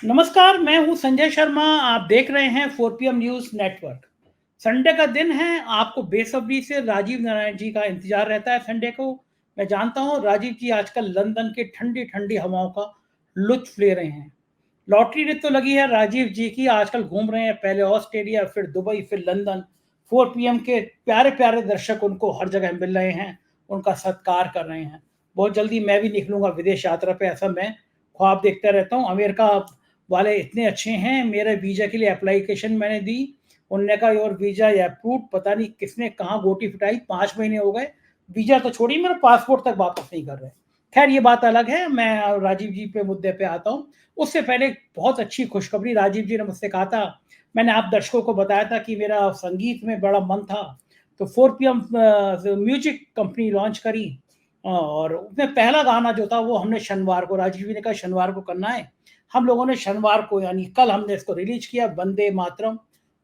नमस्कार, मैं हूं संजय शर्मा। आप देख रहे हैं 4 PM न्यूज़ नेटवर्क। संडे का दिन है, आपको बेसब्री से राजीव नारायण जी का इंतजार रहता है संडे को। मैं जानता हूं राजीव जी आजकल लंदन के ठंडी-ठंडी हवाओं का लुत्फ़ ले रहे हैं। लॉटरी तो लगी है राजीव जी की, आजकल घूम रहे हैं, पहले ऑस्ट्रेलिया, फिर दुबई, फिर लंदन। 4 PM के प्यारे-प्यारे दर्शक उनको हर जगह मिल रहे हैं, उनका सत्कार कर रहे हैं। बहुत जल्दी मैं भी निकलूँगा विदेश यात्रा पे, ऐसा मैं ख्वाब देखता रहता हूँ। अमेरिका वाले इतने अच्छे हैं, मेरे वीज़ा के लिए एप्लीकेशन मैंने दी, उन्होंने कहा योर वीज़ा अप्रूव्ड। पता नहीं किसने कहाँ गोटी पिटाई, 5 महीने हो गए, वीज़ा तो छोड़िए, मेरा पासपोर्ट तक वापस नहीं कर रहे। खैर ये बात अलग है, मैं राजीव जी पे मुद्दे पे आता हूँ। उससे पहले बहुत अच्छी खुशखबरी राजीव जी ने मुझसे कहा था, मैंने आप दर्शकों को बताया था कि मेरा संगीत में बड़ा मन था, तो 4 PM म्यूजिक कंपनी लॉन्च करी। और उसमें पहला गाना जो था वो हमने शनिवार को, राजीव जी ने कहा शनिवार को करना है, हम लोगों ने शनिवार को यानी कल हमने इसको रिलीज किया, वंदे मातरम।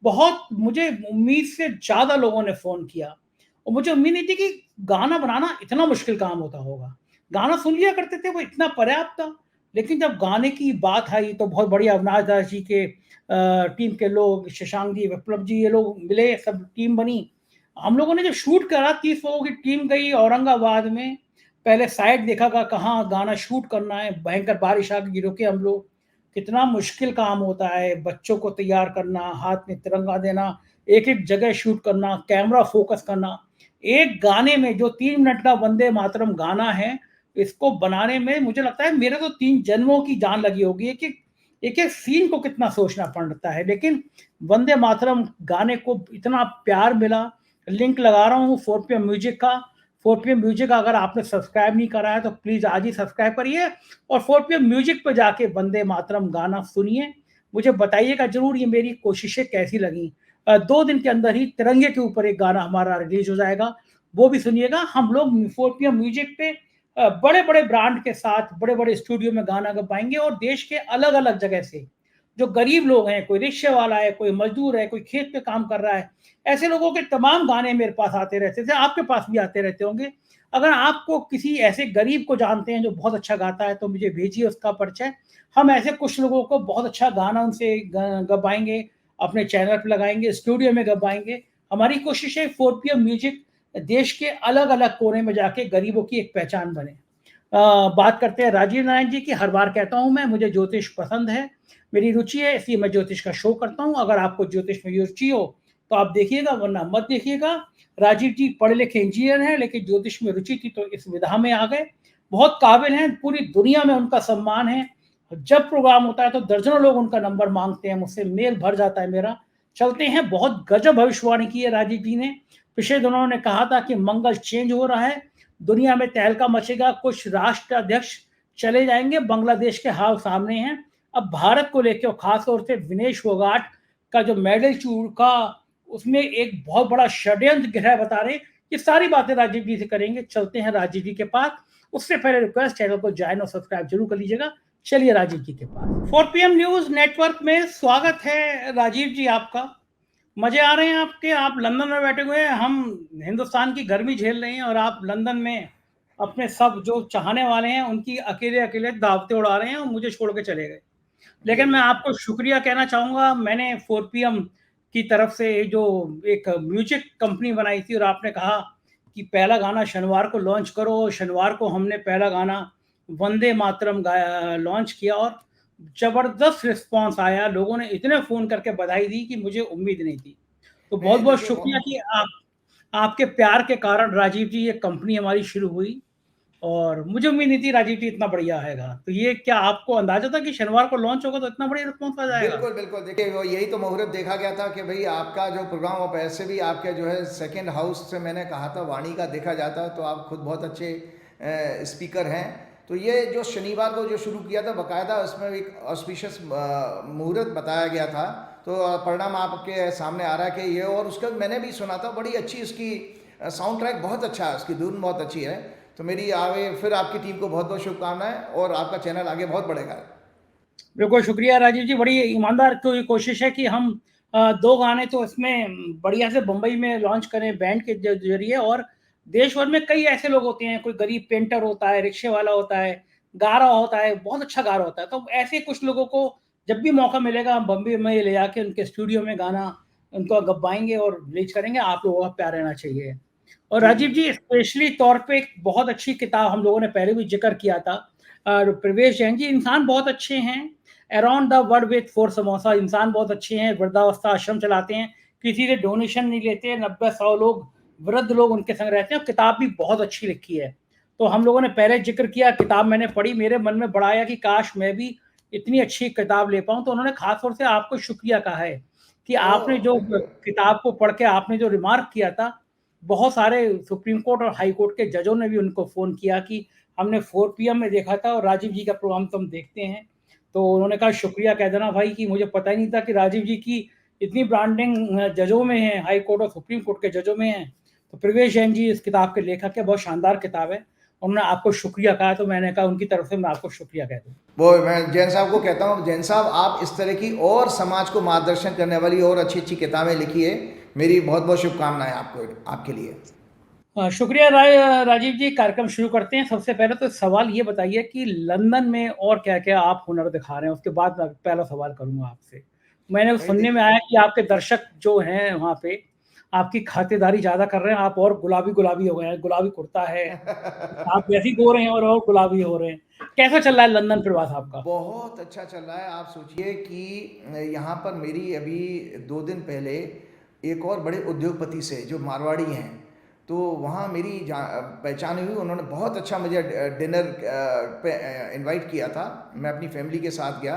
बहुत मुझे उम्मीद से ज़्यादा लोगों ने फ़ोन किया और मुझे उम्मीद नहीं थी कि गाना बनाना इतना मुश्किल काम होता होगा। गाना सुन लिया करते थे, वो इतना पर्याप्त था, लेकिन जब गाने की बात आई तो बहुत बढ़िया अविनाश दास जी के टीम के लोग, शशांक जी, विप्लव जी, ये लोग मिले, सब टीम बनी। हम लोगों ने जब शूट करा, 30 लोगों की टीम गई औरंगाबाद में, पहले साइट देखा कहाँ गाना शूट करना है, भयंकर बारिश आ गई, रुके हम लोग। कितना मुश्किल काम होता है, बच्चों को तैयार करना, हाथ में तिरंगा देना, एक-एक जगह शूट करना, कैमरा फ़ोकस करना। एक गाने में जो 3 मिनट का वंदे मातरम गाना है, इसको बनाने में मुझे लगता है मेरे तो 3 जन्मों की जान लगी होगी। एक-एक सीन को कितना सोचना पड़ता है, लेकिन वंदे मातरम गाने को इतना प्यार मिला। लिंक लगा रहा हूँ 4 PM म्यूज़िक का। 4 PM म्यूज़िक अगर आपने सब्सक्राइब नहीं करा है तो प्लीज़ आज ही सब्सक्राइब करिए और 4 PM म्यूजिक पे जाके वंदे मातरम गाना सुनिए। मुझे बताइएगा ज़रूर ये मेरी कोशिशें कैसी लगी। 2 दिन के अंदर ही तिरंगे के ऊपर एक गाना हमारा रिलीज़ हो जाएगा, वो भी सुनिएगा। हम लोग 4 PM म्यूजिक पे बड़े-बड़े ब्रांड के साथ बड़े-बड़े स्टूडियो में गाना गवाएँगे और देश के अलग-अलग जगह से जो गरीब लोग हैं, कोई रिक्शे वाला है, कोई मज़दूर है, कोई खेत पे काम कर रहा है, ऐसे लोगों के तमाम गाने मेरे पास आते रहते थे, आपके पास भी आते रहते होंगे। अगर आपको किसी ऐसे गरीब को जानते हैं जो बहुत अच्छा गाता है तो मुझे भेजिए उसका परिचय। हम ऐसे कुछ लोगों को बहुत अच्छा गाना उनसे गवाएँगे, अपने चैनल पे लगाएँगे, स्टूडियो में गवाएँगे। हमारी कोशिश है 4 PM म्यूजिक देश के अलग-अलग कोने में जाके गरीबों की एक पहचान बने। बात करते हैं राजीव नारायण जी की। हर बार कहता हूँ मैं, मुझे ज्योतिष पसंद है, मेरी रुचि है, इसलिए मैं ज्योतिष का शो करता हूँ। अगर आपको ज्योतिष में रुचि हो तो आप देखिएगा, वरना मत देखिएगा। राजीव जी पढ़े लिखे इंजीनियर हैं, लेकिन ज्योतिष में रुचि थी तो इस विधा में आ गए। बहुत काबिल हैं, पूरी दुनिया में उनका सम्मान है। जब प्रोग्राम होता है तो दर्जनों लोग उनका नंबर मांगते हैं, मुझसे मेल भर जाता है मेरा। चलते हैं, बहुत गजब भविष्यवाणी की है राजीव जी ने। पिछले दिनों उन्होंने कहा था कि मंगल चेंज हो रहा है, दुनिया में तहलका मचेगा, कुछ राष्ट्राध्यक्ष चले जाएंगे, बांग्लादेश के हाल सामने हैं। अब भारत को लेकर खासतौर से विनेश फोगाट का जो मेडल चूका, उसमें एक बहुत बड़ा षड्यंत्र गृह बता रहे। ये सारी बातें राजीव जी से करेंगे। चलते हैं राजीव जी के पास। उससे पहले रिक्वेस्ट, चैनल को ज्वाइन और सब्सक्राइब जरूर कर लीजिएगा। चलिए राजीव जी के पास। 4 PM न्यूज नेटवर्क में स्वागत है राजीव जी आपका। मजे आ रहे हैं आपके, आप लंदन में बैठे हुए हैं, हम हिंदुस्तान की गर्मी झेल रहे हैं और आप लंदन में अपने सब जो चाहने वाले हैं उनकी अकेले अकेले दावतें उड़ा रहे हैं और मुझे छोड़ के चले गए। लेकिन मैं आपको शुक्रिया कहना चाहूँगा, मैंने 4 PM की तरफ से जो एक म्यूजिक कंपनी बनाई थी और आपने कहा कि पहला गाना शनिवार को लॉन्च करो। शनिवार को हमने पहला गाना वंदे मातरम गाया, लॉन्च किया और ज़बरदस्त रिस्पॉन्स आया। लोगों ने इतने फ़ोन करके बधाई दी कि मुझे उम्मीद नहीं थी। तो नहीं बहुत-बहुत देखिए शुक्रिया कि आपके प्यार के कारण राजीव जी ये कंपनी हमारी शुरू हुई और मुझे उम्मीद नहीं थी राजीव जी इतना बढ़िया आएगा। तो ये क्या आपको अंदाज़ा था कि शनिवार को लॉन्च होगा तो इतना बढ़िया रिस्पॉन्स आ जाएगा? बिल्कुल बिल्कुल देखिए वो यही तो मुहूर्त देखा गया था कि भाई आपका जो प्रोग्राम अब ऐसे भी आपके जो है सेकंड हाउस से मैंने कहा था वाणी का देखा जाता है तो आप खुद बहुत अच्छे स्पीकर हैं। तो ये जो शनिवार को जो शुरू किया था बाकायदा उसमें एक ऑस्पिशियस मुहूर्त बताया गया था। तो परिणाम आपके सामने आ रहा है कि ये, और उसका मैंने भी सुना था, बड़ी अच्छी इसकी साउंड ट्रैक बहुत अच्छा है, उसकी धुन बहुत अच्छी है। तो मेरी आगे फिर आपकी टीम को बहुत बहुत शुभकामनाएं और आपका चैनल आगे बहुत बढ़ेगा। बिल्कुल, शुक्रिया राजीव जी। बड़ी ईमानदार तो ये कोशिश है कि हम 2 गाने तो इसमें बढ़िया से बम्बई में लॉन्च करें बैंड के ज़रिए। और देश भर में कई ऐसे लोग होते हैं, कोई गरीब पेंटर होता है, रिक्शे वाला होता है, गा रहा होता है, बहुत अच्छा गा रहा होता है। तो ऐसे कुछ लोगों को जब भी मौका मिलेगा हम बम्बई में ले जाके उनके स्टूडियो में गाना उनको गवाएँगे और रिलीज़ करेंगे, आप लोगों का प्यार रहना चाहिए। और जी, राजीव जी स्पेशली तौर पे एक बहुत अच्छी किताब हम लोगों ने पहले भी ज़िक्र किया था प्रवेश जैन जी इंसान बहुत अच्छे हैं, around the world with 4 samosa इंसान बहुत अच्छे हैं, वृद्धावस्था आश्रम चलाते हैं, किसी से डोनेशन नहीं लेते, 90-100 लोग वृद्ध लोग उनके संग रहते हैं और किताब भी बहुत अच्छी लिखी है। तो हम लोगों ने पहले ज़िक्र किया, किताब मैंने पढ़ी, मेरे मन में बड़ा आया कि काश मैं भी इतनी अच्छी किताब ले पाऊँ, तो उन्होंने ख़ास तौर से आपको शुक्रिया कहा है कि आपने ओह! जो थैंक यू। किताब को पढ़ के आपने जो रिमार्क किया था, बहुत सारे सुप्रीम कोर्ट और हाई कोर्ट के जजों ने भी उनको फ़ोन किया कि हमने 4 पीएम में देखा था और राजीव जी का प्रोग्राम तो हम देखते हैं। तो उन्होंने कहा शुक्रिया कह देना भाई कि मुझे पता ही नहीं था कि राजीव जी की इतनी ब्रांडिंग जजों में है, हाई कोर्ट और सुप्रीम कोर्ट के जजों में है। तो प्रवेश जैन जी इस किताब के लेखक है, बहुत शानदार किताब है। उन्होंने आपको शुक्रिया कहा तो मैंने कहा उनकी तरफ से मैं आपको शुक्रिया कह दूँ। वो मैं जैन साहब को कहता हूँ, जैन साहब आप इस तरह की और समाज को मार्गदर्शन करने वाली और अच्छी-अच्छी किताबें लिखिए। मेरी बहुत-बहुत शुभकामनाएँ आपको आपके लिए। शुक्रिया राजीव जी, कार्यक्रम शुरू करते हैं। सबसे पहले तो सवाल ये बताइए कि लंदन में और क्या-क्या आप हुनर दिखा रहे हैं? उसके बाद मैं पहला सवाल करूँगा आपसे। मैंने भाई सुनने में देखिए आया कि आपके दर्शक जो हैं वहाँ पे, आपकी खातिरदारी ज़्यादा कर रहे हैं, आप और गुलाबी-गुलाबी हो गए हैं, गुलाबी कुर्ता है, आप वैसे ही गोरे हैं और गुलाबी हो रहे हैं। कैसा चल रहा है लंदन प्रवास आपका? बहुत अच्छा चल रहा है। आप सोचिए कि यहाँ पर मेरी अभी 2 दिन पहले एक और बड़े उद्योगपति से जो मारवाड़ी हैं, तो वहाँ मेरी पहचान हुई। उन्होंने बहुत अच्छा मुझे डिनर पे इनवाइट किया था। मैं अपनी फैमिली के साथ गया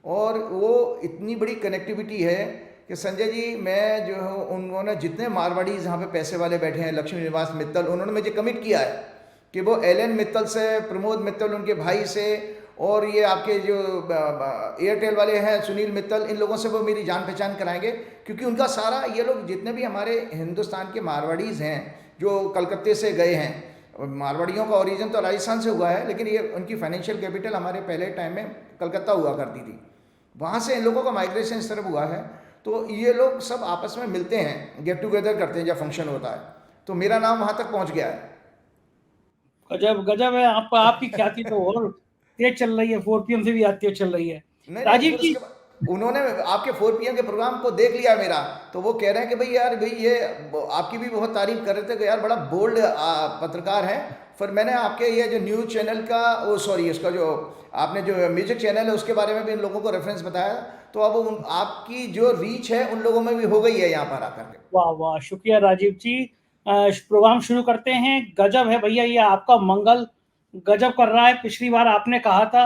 और वो इतनी बड़ी कनेक्टिविटी है कि संजय जी मैं जो हूँ उन्होंने जितने मारवाड़ीज़ यहाँ पे पैसे वाले बैठे हैं, लक्ष्मी निवास मित्तल, उन्होंने मुझे कमिट किया है कि वो एलन मित्तल से, प्रमोद मित्तल उनके भाई से, और ये आपके जो एयरटेल वाले हैं सुनील मित्तल, इन लोगों से वो मेरी जान पहचान कराएंगे। क्योंकि उनका सारा ये लोग जितने भी हमारे हिंदुस्तान के मारवाड़ीज़ हैं जो कलकत्ते से गए हैं, मारवाड़ियों का ओरिजिन तो राजस्थान से हुआ है, लेकिन ये उनकी फाइनेंशियल कैपिटल हमारे पहले टाइम में कलकत्ता हुआ करती थी। वहाँ से इन लोगों का माइग्रेशन इस तरफ हुआ है। तो ये लोग सब आपस में मिलते हैं, गेट टुगेदर करते हैं जब फंक्शन होता है। तो मेरा नाम वहाँ तक पहुँच गया है। गजब, गजब है। आप आपकी ख्याति तो और तेज़ चल रही है, 4 पीएम से भी आज तेज़ चल रही है। नहीं नहीं, राजीव फिर जी उसके बाद उन्होंने आपके 4 पीएम के प्रोग्राम को देख लिया मेरा, तो वो कह रहे हैं कि भाई यार भाई ये आपकी भी बहुत तारीफ कर रहे थे कि यार बड़ा बोल्ड पत्रकार है। फिर मैंने आपके ये जो न्यूज़ चैनल का ओ सॉरी इसका जो आपने जो म्यूजिक चैनल है उसके बारे में भी इन लोगों को रेफरेंस बताया। तो अब आपकी जो रीच है उन लोगों में भी हो गई है यहाँ पर आकर के। वाह, वाह! शुक्रिया राजीव जी। प्रोग्राम शुरू करते हैं। गज़ब है भैया ये आपका मंगल, गज़ब कर रहा है। पिछली बार आपने कहा था,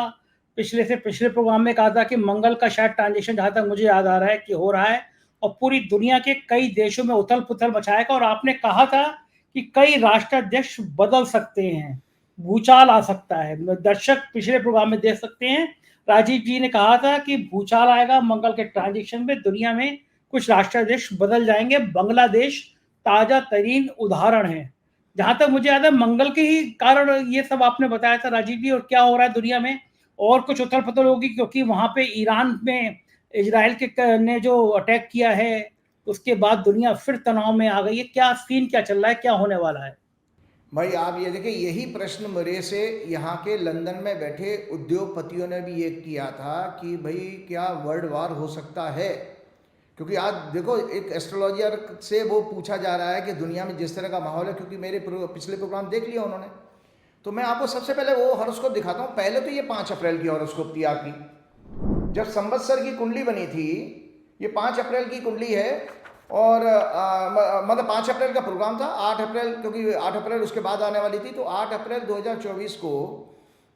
पिछले से पिछले प्रोग्राम में कहा था कि मंगल का शायद ट्रांज़िशन जहाँ तक मुझे याद आ रहा है कि हो रहा है और पूरी दुनिया के कई देशों में उथल-पुथल मचाएगा और आपने कहा था कि कई राष्ट्राध्यक्ष बदल सकते हैं, भूचाल आ सकता है। दर्शक पिछले प्रोग्राम में देख सकते हैं, राजीव जी ने कहा था कि भूचाल आएगा मंगल के ट्रांज़िशन में, दुनिया में कुछ राष्ट्राध्यक्ष बदल जाएंगे। बांग्लादेश ताजा तरीन उदाहरण है। जहां तक मुझे याद है मंगल के ही कारण ये सब आपने बताया था राजीव जी। और क्या हो रहा है दुनिया में और कुछ उथल पुथल होगी क्योंकि वहां पे ईरान में इजराइल के ने जो अटैक किया है उसके बाद दुनिया फिर तनाव में आ गई है। क्या सीन क्या चल रहा है, क्या होने वाला है? भाई आप ये देखिए, यही प्रश्न मेरे से यहाँ के लंदन में बैठे उद्योगपतियों ने भी ये किया था कि भाई क्या वर्ल्ड वार हो सकता है। क्योंकि आज देखो एक एस्ट्रोलॉजर से वो पूछा जा रहा है कि दुनिया में जिस तरह का माहौल है, क्योंकि मेरे पिछले प्रोग्राम देख लिया उन्होंने, तो मैं आपको सबसे पहले वो हॉरोस्कोप दिखाता हूँ। पहले तो ये 5 अप्रैल की हॉरोस्कोप थी आपकी, जब संवत्सर की कुंडली बनी थी। ये 5 अप्रैल की कुंडली है और मतलब 5 अप्रैल का प्रोग्राम था। 8 अप्रैल, क्योंकि 8 अप्रैल उसके बाद आने वाली थी, तो 8 अप्रैल 2024 को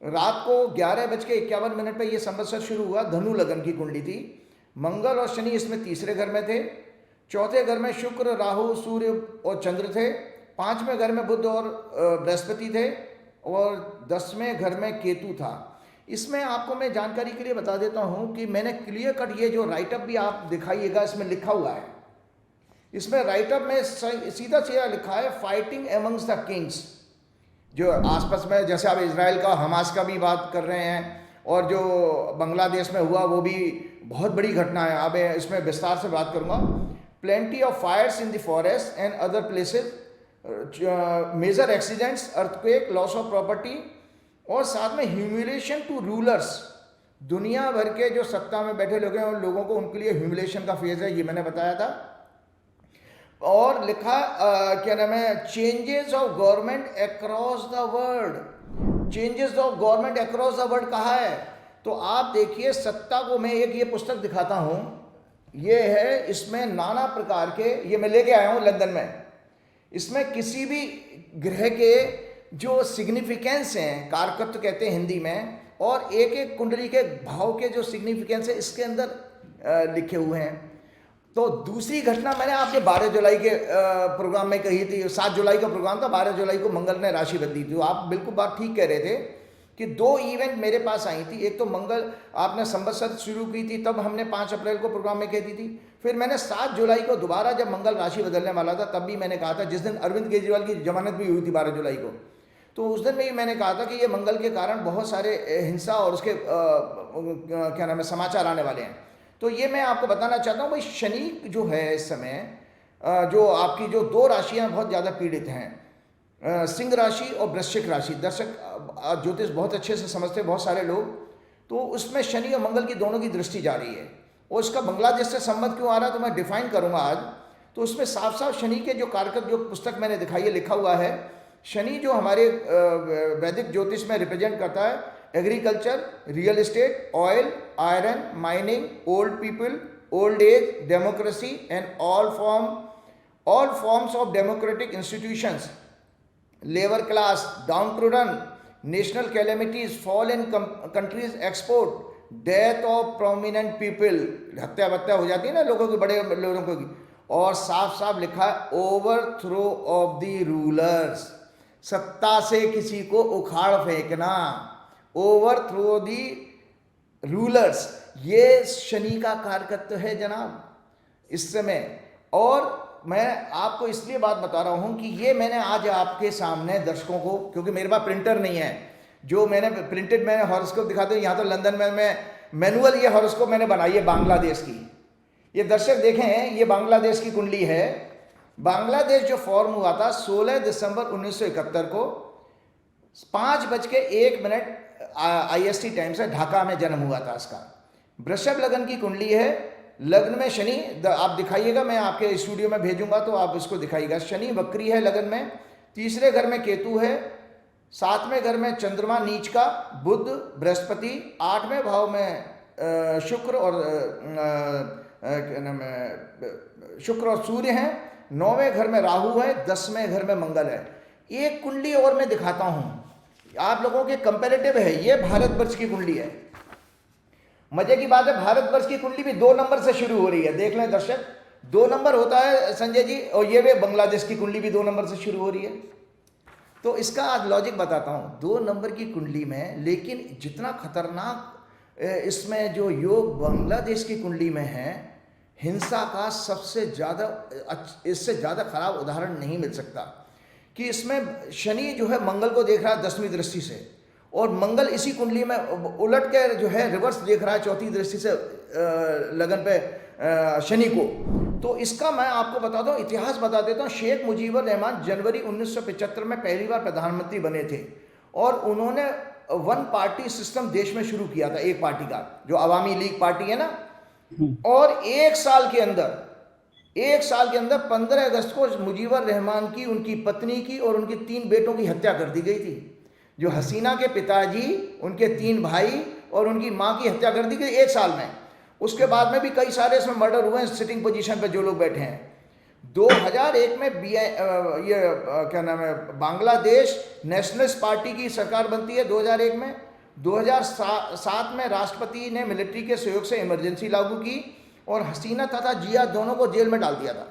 रात को 11:51 पर यह संवत्सर शुरू हुआ। धनु लगन की कुंडली थी। मंगल और शनि इसमें तीसरे घर में थे। चौथे घर में शुक्र, राहु, सूर्य और चंद्र थे। 5वें घर में बुध और बृहस्पति थे और 10वें घर में केतु था। इसमें आपको मैं जानकारी के लिए बता देता हूं कि मैंने क्लियर कट ये जो राइटअप भी आप दिखाइएगा, इसमें लिखा हुआ है। इसमें राइटअप में सीधा सीधा लिखा है फाइटिंग एमंग्स द किंग्स। जो आसपास में, जैसे आप इजराइल का हमास का भी बात कर रहे हैं, और जो बांग्लादेश में हुआ वो भी बहुत बड़ी घटना है। अब इसमें विस्तार से बात करूंगा। Plenty of fires in the forest and other places, major accidents, earthquake, loss of property, और साथ में ह्यूमिलेशन टू रूलर्स, दुनिया भर के जो सत्ता में बैठे लोग हैं उन लोगों को, उनके लिए ह्यूमिलेशन का फेज है, ये मैंने बताया था। और लिखा क्या नाम है, changes of government across the world, changes of government across the world कहा है। तो आप देखिए सत्ता को, मैं एक ये पुस्तक दिखाता हूं, ये है, इसमें नाना प्रकार के, ये मैं लेके आया हूं लंदन में, इसमें किसी भी ग्रह के जो सिग्निफिकेंस हैं, कारकत्व कहते हैं हिंदी में, और एक एक कुंडली के भाव के जो सिग्निफिकेंस है इसके अंदर लिखे हुए हैं। तो दूसरी घटना मैंने आपके 12 जुलाई के प्रोग्राम में कही थी, 7 जुलाई का प्रोग्राम था, 12 जुलाई को मंगल ने राशि बदली थी। तो आप बिल्कुल बात ठीक कह रहे थे कि 2 इवेंट मेरे पास आई थी। एक तो मंगल आपने संवत्सर शुरू की थी, तब हमने 5 अप्रैल को प्रोग्राम में कहती थी। फिर मैंने 7 जुलाई को दोबारा जब मंगल राशि बदलने वाला था तब भी मैंने कहा था, जिस दिन अरविंद केजरीवाल की जमानत भी हुई थी 12 जुलाई को, तो उस दिन भी मैंने कहा था कि ये मंगल के कारण बहुत सारे हिंसा और उसके क्या नाम है समाचार आने वाले हैं। तो ये मैं आपको बताना चाहता हूँ भाई, शनि जो है इस समय जो आपकी जो 2 राशियाँ बहुत ज़्यादा पीड़ित हैं, सिंह राशि और वृश्चिक राशि। दर्शक ज्योतिष बहुत अच्छे से समझते हैं बहुत सारे लोग, तो उसमें शनि और मंगल की दोनों की दृष्टि जा रही है। और उसका बांग्लादेश से संबंध क्यों आ रहा है तो मैं डिफाइन करूँगा आज। तो उसमें साफ साफ शनि के जो कारक, जो पुस्तक मैंने दिखाई है, लिखा हुआ है, शनि जो हमारे वैदिक ज्योतिष में रिप्रेजेंट करता है agriculture, real estate, oil, iron, mining, old people, old age, democracy and all forms of democratic institutions, labour class, downtrodden, national calamities, fall in countries export, death of prominent people, हत्या वत्या हो जाती है ना लोगों की, बड़े लोगों की। और साफ साफ लिखा है ओवरथ्रो ऑफ द रूलर्स, सत्ता से किसी को उखाड़ फेंकना, ओवरथ्रो दी रूलर्स, ये शनि का कारकत्व है जनाब इस समय। और मैं आपको इसलिए बात बता रहा हूं कि ये मैंने आज आपके सामने दर्शकों को, क्योंकि मेरे पास प्रिंटर नहीं है, जो मैंने प्रिंटेड मैंने हॉरोस्कोप दिखाते हैं, यहाँ तो लंदन में मैं मैनुअल ये हॉरोस्कोप मैंने बनाई है बांग्लादेश की। ये दर्शक देखें, ये बांग्लादेश की कुंडली है। बांग्लादेश जो फॉर्म हुआ था 16 दिसंबर 1971 को 5:01 IST टाइम से, ढाका में जन्म हुआ था इसका। वृषभ लगन की कुंडली है, लग्न में शनि, आप दिखाइएगा, मैं आपके स्टूडियो में भेजूंगा तो आप इसको दिखाइएगा। शनि वक्री है लगन में, तीसरे घर में केतु है, 7वें घर में चंद्रमा नीच का, बुध, बृहस्पति, 8वें भाव में शुक्र और सूर्य हैं, 9वें घर में राहु है, 10वें घर में मंगल है। एक कुंडली और मैं दिखाता हूं आप लोगों के, कंपैरेटिव है, ये भारतवर्ष की कुंडली है। मजे की बात है, भारतवर्ष की कुंडली भी 2 नंबर से शुरू हो रही है, देख लें दर्शक, 2 नंबर होता है संजय जी, और ये वे बांग्लादेश की कुंडली भी 2 नंबर से शुरू हो रही है। तो इसका आज लॉजिक बताता हूं, 2 नंबर की कुंडली में, लेकिन जितना खतरनाक इसमें जो योग बांग्लादेश की कुंडली में है, हिंसा का सबसे ज़्यादा, इससे ज़्यादा खराब उदाहरण नहीं मिल सकता। कि इसमें शनि जो है मंगल को देख रहा है 10वीं दृष्टि से, और मंगल इसी कुंडली में उलट के जो है रिवर्स देख रहा है 4थी दृष्टि से लगन पे शनि को। तो इसका मैं आपको बताता हूँ, इतिहास बता देता हूँ। शेख मुजीबुर रहमान जनवरी 1975 में पहली बार प्रधानमंत्री बने थे, और उन्होंने 1 पार्टी सिस्टम देश में शुरू किया था, एक पार्टी का, जो अवामी लीग पार्टी है ना। और 1 साल के अंदर 15 अगस्त को मुजीबुर रहमान की, उनकी पत्नी की और उनके 3 बेटों की हत्या कर दी गई थी। जो हसीना के पिताजी, उनके 3 भाई और उनकी मां की हत्या कर दी गई 1 साल में। उसके बाद में भी कई सारे इसमें मर्डर हुए हैं सिटिंग पोजीशन पे जो लोग बैठे हैं। 2001 में ये क्या नाम है, बांग्लादेश नेशनलिस्ट पार्टी की सरकार बनती है 2001 में। 2007 में राष्ट्रपति ने मिलिट्री के सहयोग से इमरजेंसी लागू की और हसीना तथा जिया दोनों को जेल में डाल दिया था।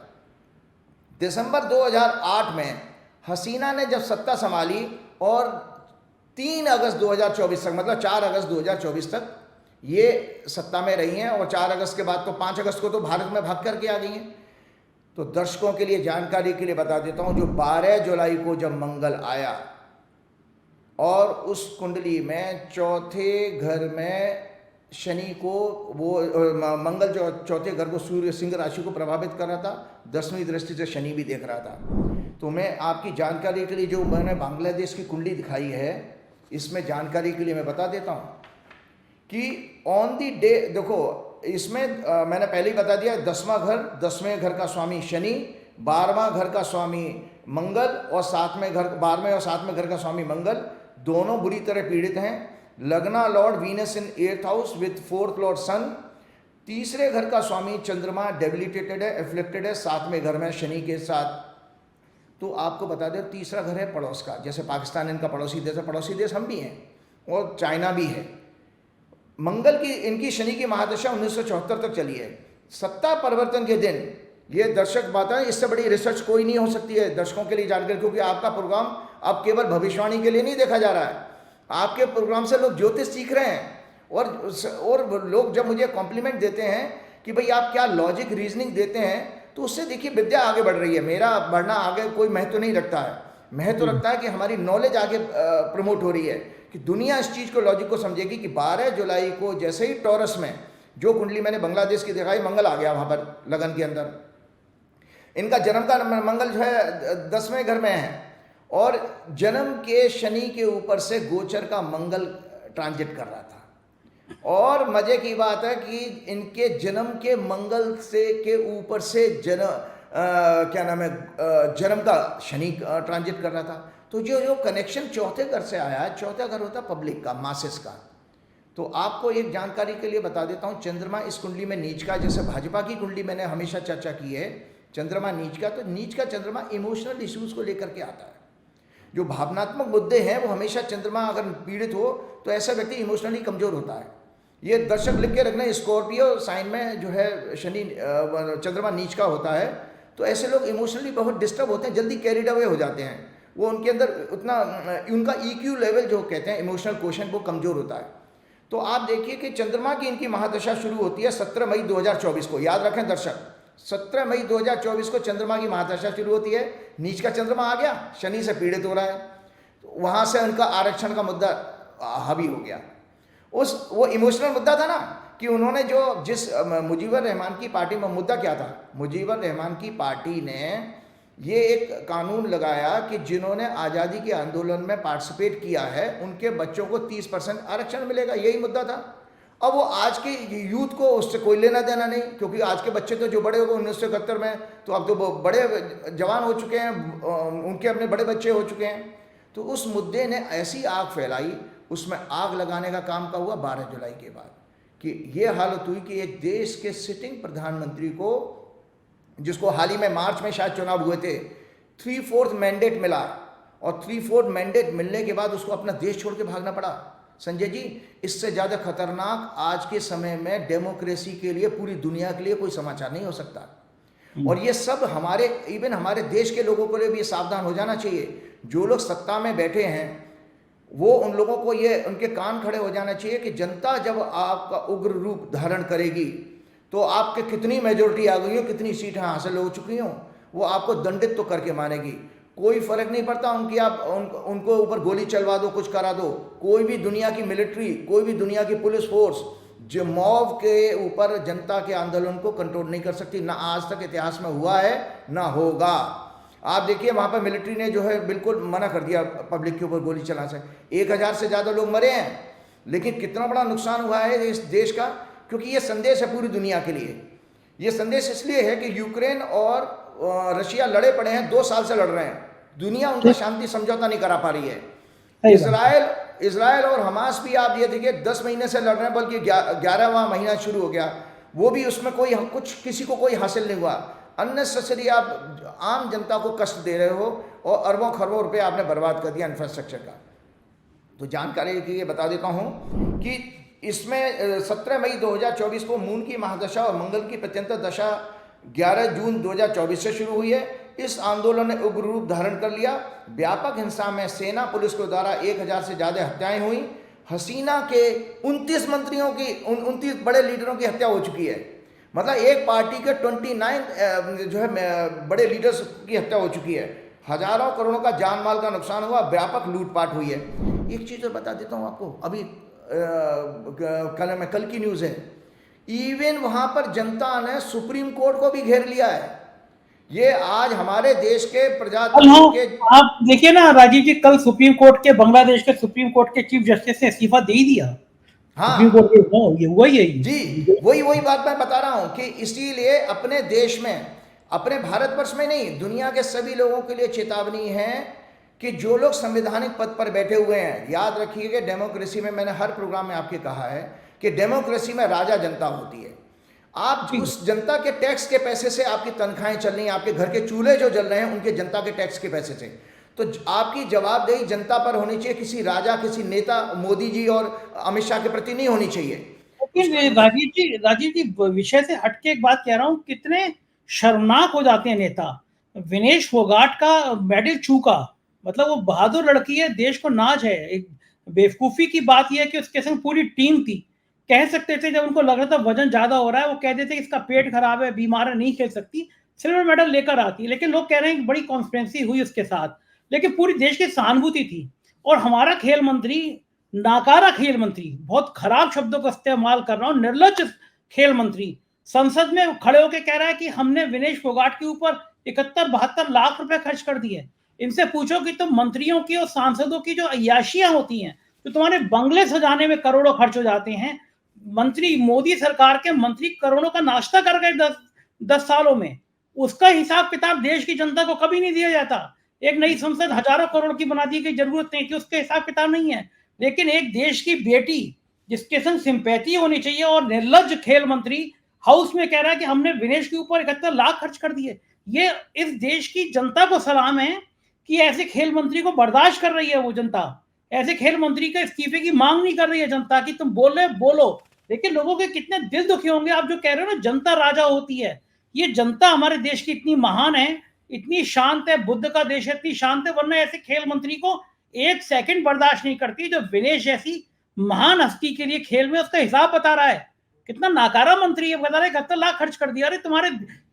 दिसंबर 2008 में हसीना ने जब सत्ता संभाली और 3 अगस्त 2024 तक, मतलब 4 अगस्त 2024 तक ये सत्ता में रही हैं, और 4 अगस्त के बाद तो 5 अगस्त को तो भारत में भाग करके आ गई हैं। तो दर्शकों के लिए जानकारी के लिए बता देता हूं, जो 12 जुलाई को जब मंगल आया और उस कुंडली में 4थे घर में शनि को, वो मंगल जो 4थे घर को सूर्य सिंह राशि को प्रभावित कर रहा था, 10वीं दृष्टि से शनि भी देख रहा था। तो मैं आपकी जानकारी के लिए जो मैंने बांग्लादेश की कुंडली दिखाई है, इसमें जानकारी के लिए मैं बता देता हूँ, कि ऑन दी डे, देखो इसमें मैंने पहले ही बता दिया, 10वां घर, 10वें घर का स्वामी शनि, 12वां घर का स्वामी मंगल और 7वें घर, 12वें और 7वें घर का स्वामी मंगल दोनों बुरी तरह पीड़ित हैं। Lagna lord Venus in 8th house with 4th lord Sun. तीसरे घर का स्वामी चंद्रमा डेबिलिटेटेड है, एफ्लिक्टेड है 7वें घर में शनि के साथ। तो आपको बता दें, तीसरा घर है पड़ोस का, जैसे पाकिस्तान इनका पड़ोसी देश है, पड़ोसी देश हम भी हैं और चाइना भी है। मंगल की, इनकी शनि की महादशा 1974 तक चली है। सत्ता परिवर्तन के दिन, ये दर्शक बात है, इससे बड़ी रिसर्च कोई नहीं हो सकती है दर्शकों के लिए जानकारी, क्योंकि आपका प्रोग्राम अब केवल भविष्यवाणी के लिए नहीं देखा जा रहा है, आपके प्रोग्राम से लोग ज्योतिष सीख रहे हैं। और लोग जब मुझे कॉम्प्लीमेंट देते हैं कि भाई आप क्या लॉजिक रीजनिंग देते हैं, तो उससे देखिए विद्या आगे बढ़ रही है। मेरा बढ़ना आगे कोई महत्व नहीं रखता है, महत्व रखता है कि हमारी नॉलेज आगे प्रमोट हो रही है, कि दुनिया इस चीज़ को, लॉजिक को समझेगी कि 12 जुलाई को जैसे ही टॉरस में जो कुंडली मैंने बांग्लादेश की दिखाई, मंगल आ गया वहाँ पर लगन के अंदर। इनका जन्म का मंगल जो है 10वें घर में है और जन्म के शनि के ऊपर से गोचर का मंगल ट्रांजिट कर रहा था। और मजे की बात है कि इनके जन्म के मंगल से के ऊपर से क्या नाम है, जन्म का शनि ट्रांजिट कर रहा था। तो जो कनेक्शन चौथे घर से आया है, चौथा घर होता पब्लिक का, मासेस का। तो आपको एक जानकारी के लिए बता देता हूँ, चंद्रमा इस कुंडली में नीच का, जैसे भाजपा की कुंडली मैंने हमेशा चर्चा की है, चंद्रमा नीच का, तो नीच का चंद्रमा इमोशनल इश्यूज को लेकर के आता है। जो भावनात्मक मुद्दे हैं वो हमेशा, चंद्रमा अगर पीड़ित हो तो ऐसा व्यक्ति इमोशनली कमजोर होता है। ये दर्शक लिख के रखना, स्कॉर्पियो साइन में जो है शनि चंद्रमा नीच का होता है, तो ऐसे लोग इमोशनली बहुत डिस्टर्ब होते हैं, जल्दी कैरिड अवे हो जाते हैं। वो उनके अंदर उतना, उनका EQ लेवल जो कहते हैं इमोशनल क्वोशेंट, वो कमजोर होता है। तो आप देखिए कि चंद्रमा की इनकी महादशा शुरू होती है 17 मई 2024 को, याद रखें दर्शक, 17 मई 2024 को चंद्रमा की महादशा शुरू होती है। नीच का चंद्रमा आ गया, शनि से पीड़ित हो रहा है, तो वहाँ से उनका आरक्षण का मुद्दा हावी हो गया। वो इमोशनल मुद्दा था ना, कि उन्होंने जिस मुजीबर रहमान की पार्टी में, मुद्दा क्या था, मुजीबर रहमान की पार्टी ने ये एक कानून लगाया कि जिन्होंने आज़ादी के आंदोलन में पार्टिसिपेट किया है उनके बच्चों को 30% आरक्षण मिलेगा, यही मुद्दा था। अब वो आज के यूथ को उससे कोई लेना देना नहीं, क्योंकि आज के बच्चे तो जो बड़े हो गए 1971 में, तो अब तो बड़े जवान हो चुके हैं, उनके अपने बड़े बच्चे हो चुके हैं। तो उस मुद्दे ने ऐसी आग फैलाई, उसमें आग लगाने का काम का हुआ 12 जुलाई के बाद, कि ये हालत हुई कि एक देश के सिटिंग प्रधानमंत्री को, जिसको हाल ही में मार्च में शायद चुनाव हुए थे, 3/4 मैंडेट मिला, और 3/4 मैंडेट मिलने के बाद उसको अपना देश छोड़ के भागना पड़ा। संजय जी, इससे ज़्यादा खतरनाक आज के समय में डेमोक्रेसी के लिए, पूरी दुनिया के लिए कोई समाचार नहीं हो सकता। और ये सब हमारे, इवन हमारे देश के लोगों के लिए भी सावधान हो जाना चाहिए। जो लोग सत्ता में बैठे हैं, वो उन लोगों को ये, उनके कान खड़े हो जाना चाहिए कि जनता जब आपका उग्र रूप धारण करेगी, तो आपके कितनी मेजोरिटी आ गई हो, कितनी सीटें हासिल हो चुकी हों, वो आपको दंडित तो करके मानेगी। कोई फर्क नहीं पड़ता उनकी, आप उनको ऊपर गोली चलवा दो, कुछ करा दो। कोई भी दुनिया की मिलिट्री, कोई भी दुनिया की पुलिस फोर्स जो मॉब के ऊपर जनता के आंदोलन को कंट्रोल नहीं कर सकती, ना आज तक इतिहास में हुआ है ना होगा। आप देखिए वहाँ पर मिलिट्री ने जो है बिल्कुल मना कर दिया पब्लिक के ऊपर गोली चलाने से। 1000 से ज़्यादा लोग मरे हैं, लेकिन कितना बड़ा नुकसान हुआ है इस देश का, क्योंकि ये संदेश है पूरी दुनिया के लिए। ये संदेश इसलिए है कि यूक्रेन और रशिया लड़े पड़े हैं, 2 साल से लड़ रहे हैं, दुनिया उनका शांति समझौता नहीं करा पा रही है। इजराइल और हमास भी आप ये देखिए 10 महीने से लड़ रहे हैं, बल्कि 11वां महीना शुरू हो गया, वो भी उसमें कोई कुछ किसी को कोई हासिल नहीं हुआ। अननेसेसरी आप आम जनता को कष्ट दे रहे हो और अरबों खरबों रुपए आपने बर्बाद कर दिया इंफ्रास्ट्रक्चर का। तो जानकारी के लिए बता देता हूँ कि इसमें 17 मई 2024 को मून की महादशा और मंगल की प्रत्यंतर दशा 11 जून 2024 से शुरू हुई है। इस आंदोलन ने उग्र रूप धारण कर लिया। व्यापक हिंसा में सेना पुलिस के द्वारा 1000 से ज़्यादा हत्याएं हुई। हसीना के 29 मंत्रियों की, 29 बड़े लीडरों की हत्या हो चुकी है। मतलब एक पार्टी के 29 जो है बड़े लीडर्स की हत्या हो चुकी है। हजारों करोड़ों का जान माल का नुकसान हुआ, व्यापक लूटपाट हुई है। एक चीज़ और बता देता हूँ आपको, अभी कल की न्यूज़ है, इवन वहाँ पर जनता ने सुप्रीम कोर्ट को भी घेर लिया है। ये आज हमारे देश के प्रजातंत्र के, आप देखिए ना राजीव जी, कल सुप्रीम कोर्ट के, बांग्लादेश के सुप्रीम कोर्ट के चीफ जस्टिस ने इस्तीफा दे ही दिया। सुप्रीम हाँ कोर्ट के ये हुआ ही है जी, वही बात मैं बता रहा हूं कि इसीलिए अपने देश में, अपने भारतवर्ष में नहीं, दुनिया के सभी लोगों के लिए चेतावनी है कि जो लोग संवैधानिक पद पर बैठे हुए हैं, याद रखिए कि डेमोक्रेसी में, मैंने हर प्रोग्राम में आपके कहा है कि डेमोक्रेसी में राजा जनता होती है। आप जी। उस जनता के टैक्स के पैसे से आपकी तनख्वाहें चल रही हैं, आपके घर के चूल्हे जो जल रहे हैं उनके जनता के टैक्स के पैसे से। तो आपकी जवाबदेही जनता पर होनी चाहिए, किसी राजा, किसी नेता, मोदी जी और अमित शाह के प्रति नहीं होनी चाहिए। लेकिन राजीव जी विषय से हटके एक बात कह रहा हूं, कितने शर्मनाक हो जाते हैं नेता। विनेश फोगाट का मेडल चूका, मतलब वो बहादुर लड़की है, देश को नाज है। एक बेवकूफी की बात यह है कि उसके संग पूरी टीम थी। कह सकते थे जब उनको लग रहा था वजन ज्यादा हो रहा है, वो कह देते इसका पेट खराब है, बीमार है, नहीं खेल सकती, सिल्वर मेडल लेकर आती। लेकिन लोग कह रहे हैं कि बड़ी कॉन्स्पिरेंसी हुई उसके साथ, लेकिन पूरी देश की सहानुभूति थी। और हमारा खेल मंत्री, नाकारा खेल मंत्री, बहुत खराब शब्दों का इस्तेमाल कर रहा हूं, निर्लज खेल मंत्री, संसद में खड़े होकर कह रहा है कि हमने विनेश फोगाट के ऊपर 71-72 लाख रुपए खर्च कर दिए। इनसे पूछो कि तुम मंत्रियों की और सांसदों की जो अय्याशियां होती हैं, तो तुम्हारे बंगले सजाने में करोड़ों खर्च हो जाते हैं। मंत्री, मोदी सरकार के मंत्री करोड़ों का नाश्ता कर गए 10 सालों में, उसका हिसाब किताब देश की जनता को कभी नहीं दिया जाता। एक नई संसद हजारों करोड़ की बना दी, की जरूरत नहीं थी, उसके हिसाब किताब नहीं है। लेकिन एक देश की बेटी जिसके संग सिंपैथी होनी चाहिए, और निर्लज खेल मंत्री हाउस में कह रहा है कि हमने विनेश के ऊपर 71 लाख खर्च कर दिए। ये इस देश की जनता को सलाम है कि ऐसे खेल मंत्री को बर्दाश्त कर रही है वो जनता। ऐसे खेल मंत्री के इस्तीफे की मांग नहीं कर रही है जनता की, तुम बोल रहे बोलो। लेकिन लोगों के कितने दिल दुखी होंगे। आप जो कह रहे हो ना जनता राजा होती है, ये जनता हमारे देश की इतनी महान है, इतनी शांत है, बुद्ध का देश है, इतनी शांत है, वरना ऐसे खेल मंत्री को एक सेकंड बर्दाश्त नहीं करती जो विनेश जैसी महान हस्ती के लिए खेल में उसका हिसाब बता रहा है। कितना नाकारा मंत्री है, बता रहा है 71 लाख खर्च कर दिया। अरे तुम्हारे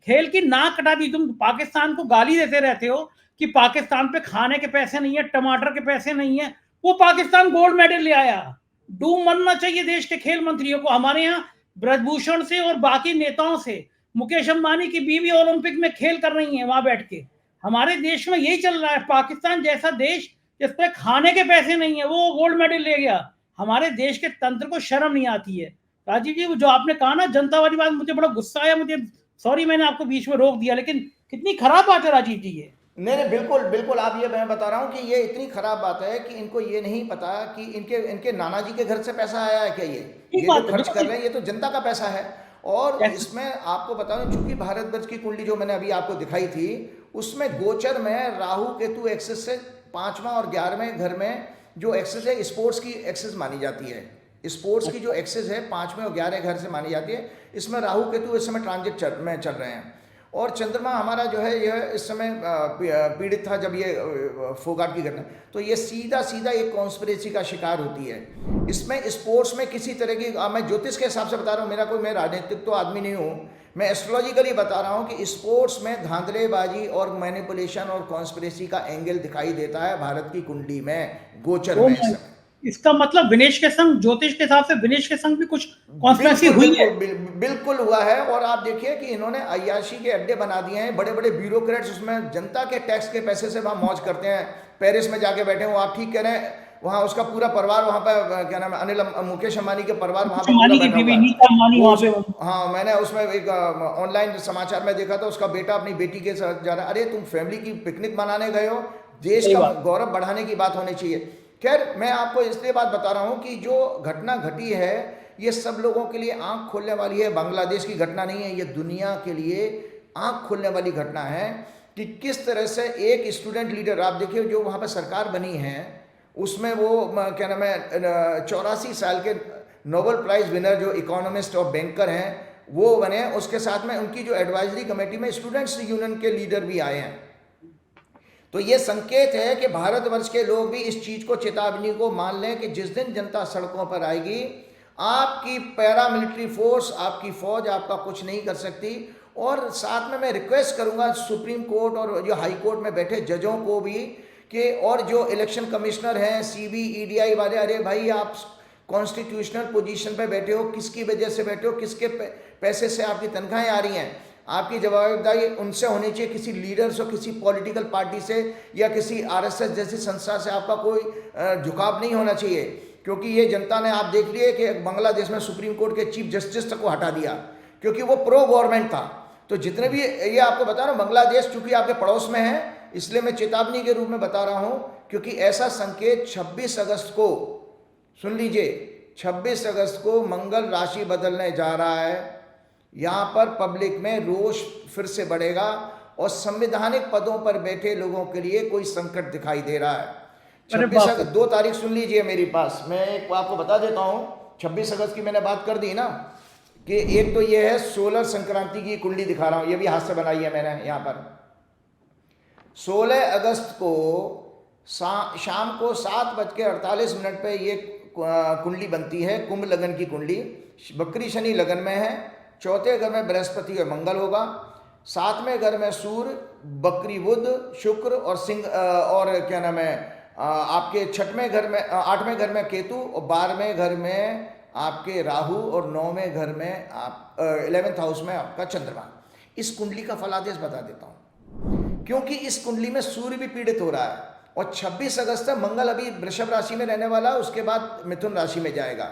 खेल की नाक कटा दी। तुम पाकिस्तान को गाली देते रहते हो कि पाकिस्तान पे खाने के पैसे नहीं है, टमाटर के पैसे नहीं है। वो पाकिस्तान गोल्ड मेडल ले आया। डूब मरना चाहिए देश के खेल मंत्रियों को। हमारे यहाँ ब्रजभूषण से और बाकी नेताओं से, मुकेश अंबानी की बीवी ओलंपिक में खेल कर रही है वहां बैठ के। हमारे देश में यही चल रहा है। पाकिस्तान जैसा देश जिसपे खाने के पैसे नहीं है, वो गोल्ड मेडल ले गया। हमारे देश के तंत्र को शर्म नहीं आती है। राजीव जी, जो आपने कहा ना जनता वाली बात, मुझे बड़ा गुस्सा आया। मुझे सॉरी मैंने आपको बीच में रोक दिया, लेकिन कितनी खराब बात है राजीव जी ये। नहीं, बिल्कुल बिल्कुल, आप ये, मैं बता रहा हूँ कि ये इतनी खराब बात है कि इनको ये नहीं पता कि इनके इनके नाना जी के घर से पैसा आया है क्या। ठीक ये जो बात है, खर्च कर बिल्कुल। रहे हैं ये तो जनता का पैसा है। और जैसे इसमें आपको बता रहा हूँ, चूंकि भारतवर्ष की कुंडली जो मैंने अभी आपको दिखाई थी, उसमें गोचर में राहु केतु एक्सेस से 5वां और 11वें घर में जो एक्सेस है, स्पोर्ट्स की एक्सेस मानी जाती है। स्पोर्ट्स की जो एक्सेस है 5वें और 11वें घर से मानी जाती है। इसमें राहु केतु इस समय ट्रांजिट में चल रहे हैं। और चंद्रमा हमारा जो है यह इस समय पीड़ित था जब ये फोगाट की घटना, तो ये सीधा सीधा एक कॉन्स्पिरेसी का शिकार होती है। इसमें स्पोर्ट्स में किसी तरह की, मैं ज्योतिष के हिसाब से बता रहा हूँ, मेरा कोई, मैं राजनीतिक तो आदमी नहीं हूँ, मैं एस्ट्रोलॉजिकली बता रहा हूँ कि स्पोर्ट्स में धांधलेबाजी और मैनिपुलेशन और कॉन्स्पिरेसी का एंगल दिखाई देता है भारत की कुंडली में, गोचर वो में इस समय। इसका मतलब विनेश के संग, ज्योतिष के हिसाब से विनेश के संग भी कुछ कॉन्स्पिरेसी बिल्कुल हुई है। बिल्कुल हुआ है। और आप देखिए कि इन्होंने अय्याशी के अड्डे बना दिए हैं। बड़े बड़े ब्यूरोक्रेट्स उसमें जनता के टैक्स के पैसे से वहां मौज करते हैं, पेरिस में जाके बैठे हो। आप ठीक कह रहे हैं, वहाँ उसका पूरा परिवार वहाँ पर, क्या नाम है, मुकेश अंबानी के परिवार वहाँ पे पूरा अंबानी की बैठा हुआ बीवी है। नीता अंबानी वो वहां उस, पे। हाँ, मैंने उसमें एक ऑनलाइन समाचार में देखा था, उसका बेटा अपनी बेटी के साथ जा रहा है। अरे तुम फैमिली की पिकनिक मनाने गए हो, देश सही का बात। गौरव बढ़ाने की बात होनी चाहिए। खैर, मैं आपको इसलिए बात बता रहा हूँ कि जो घटना घटी है ये सब लोगों के लिए आंख खोलने वाली है। बांग्लादेश की घटना नहीं है, ये दुनिया के लिए आंख खोलने वाली घटना है कि किस तरह से एक स्टूडेंट लीडर, आप देखिए जो वहाँ पर सरकार बनी है उसमें वो, क्या नाम है, 84 साल के नोबेल प्राइज विनर जो इकोनॉमिस्ट और बैंकर हैं वो बने। उसके साथ में उनकी जो एडवाइजरी कमेटी में स्टूडेंट्स यूनियन के लीडर भी आए हैं। तो ये संकेत है कि भारतवर्ष के लोग भी इस चीज को, चेतावनी को मान लें कि जिस दिन जनता सड़कों पर आएगी, आपकी पैरामिलिट्री फोर्स, आपकी फौज आपका कुछ नहीं कर सकती। और साथ में मैं रिक्वेस्ट करूंगा सुप्रीम कोर्ट और जो हाई कोर्ट में बैठे जजों को भी कि, और जो इलेक्शन कमिश्नर हैं, सीबी, ईडीआई वाले, अरे भाई आप कॉन्स्टिट्यूशनल पोजीशन पे बैठे हो, किसकी वजह से बैठे हो, किसके पैसे से आपकी तनख्वाहें आ रही हैं। आपकी जवाबदारी उनसे होनी चाहिए, किसी लीडर्स और किसी पॉलिटिकल पार्टी से या किसी आरएसएस जैसी संस्था से आपका कोई झुकाव नहीं होना चाहिए। क्योंकि ये जनता ने आप देख लिए कि बांग्लादेश में सुप्रीम कोर्ट के चीफ जस्टिस तक को हटा दिया क्योंकि वो प्रो गवर्नमेंट था। तो जितने भी ये आपको बता रहा हूँ, बांग्लादेश चूंकि आपके पड़ोस में है इसलिए मैं चेतावनी के रूप में बता रहा हूं, क्योंकि ऐसा संकेत 26 अगस्त को, सुन लीजिए, 26 अगस्त को मंगल राशि बदलने जा रहा है। यहां पर पब्लिक में रोष फिर से बढ़ेगा और संवैधानिक पदों पर बैठे लोगों के लिए कोई संकट दिखाई दे रहा है। 26 अगस्त 2 तारीख सुन लीजिए मेरे पास, मैं एक आपको बता देता हूं। 26 अगस्त की मैंने बात कर दी ना, कि एक तो ये है सोलर संक्रांति की कुंडली दिखा रहा हूं, ये भी हाथ से बनाई है मैंने। यहां पर 16 अगस्त को शाम को 7:48 पे ये कुंडली बनती है, कुंभ लगन की कुंडली। बकरी शनि लगन में है, चौथे घर में बृहस्पति और मंगल होगा, 7वें घर में सूर्य, बकरी बुध, शुक्र और सिंह, और क्या नाम है आपके 6वें घर में, 8वें घर में केतु और 12वें घर में आपके राहु और 9वें घर में आप 11th हाउस में आपका चंद्रमा। इस कुंडली का फलादेश बता देता हूं, क्योंकि इस कुंडली में सूर्य भी पीड़ित हो रहा है और 26 अगस्त तक मंगल अभी वृषभ राशि में रहने वाला, उसके बाद मिथुन राशि में जाएगा।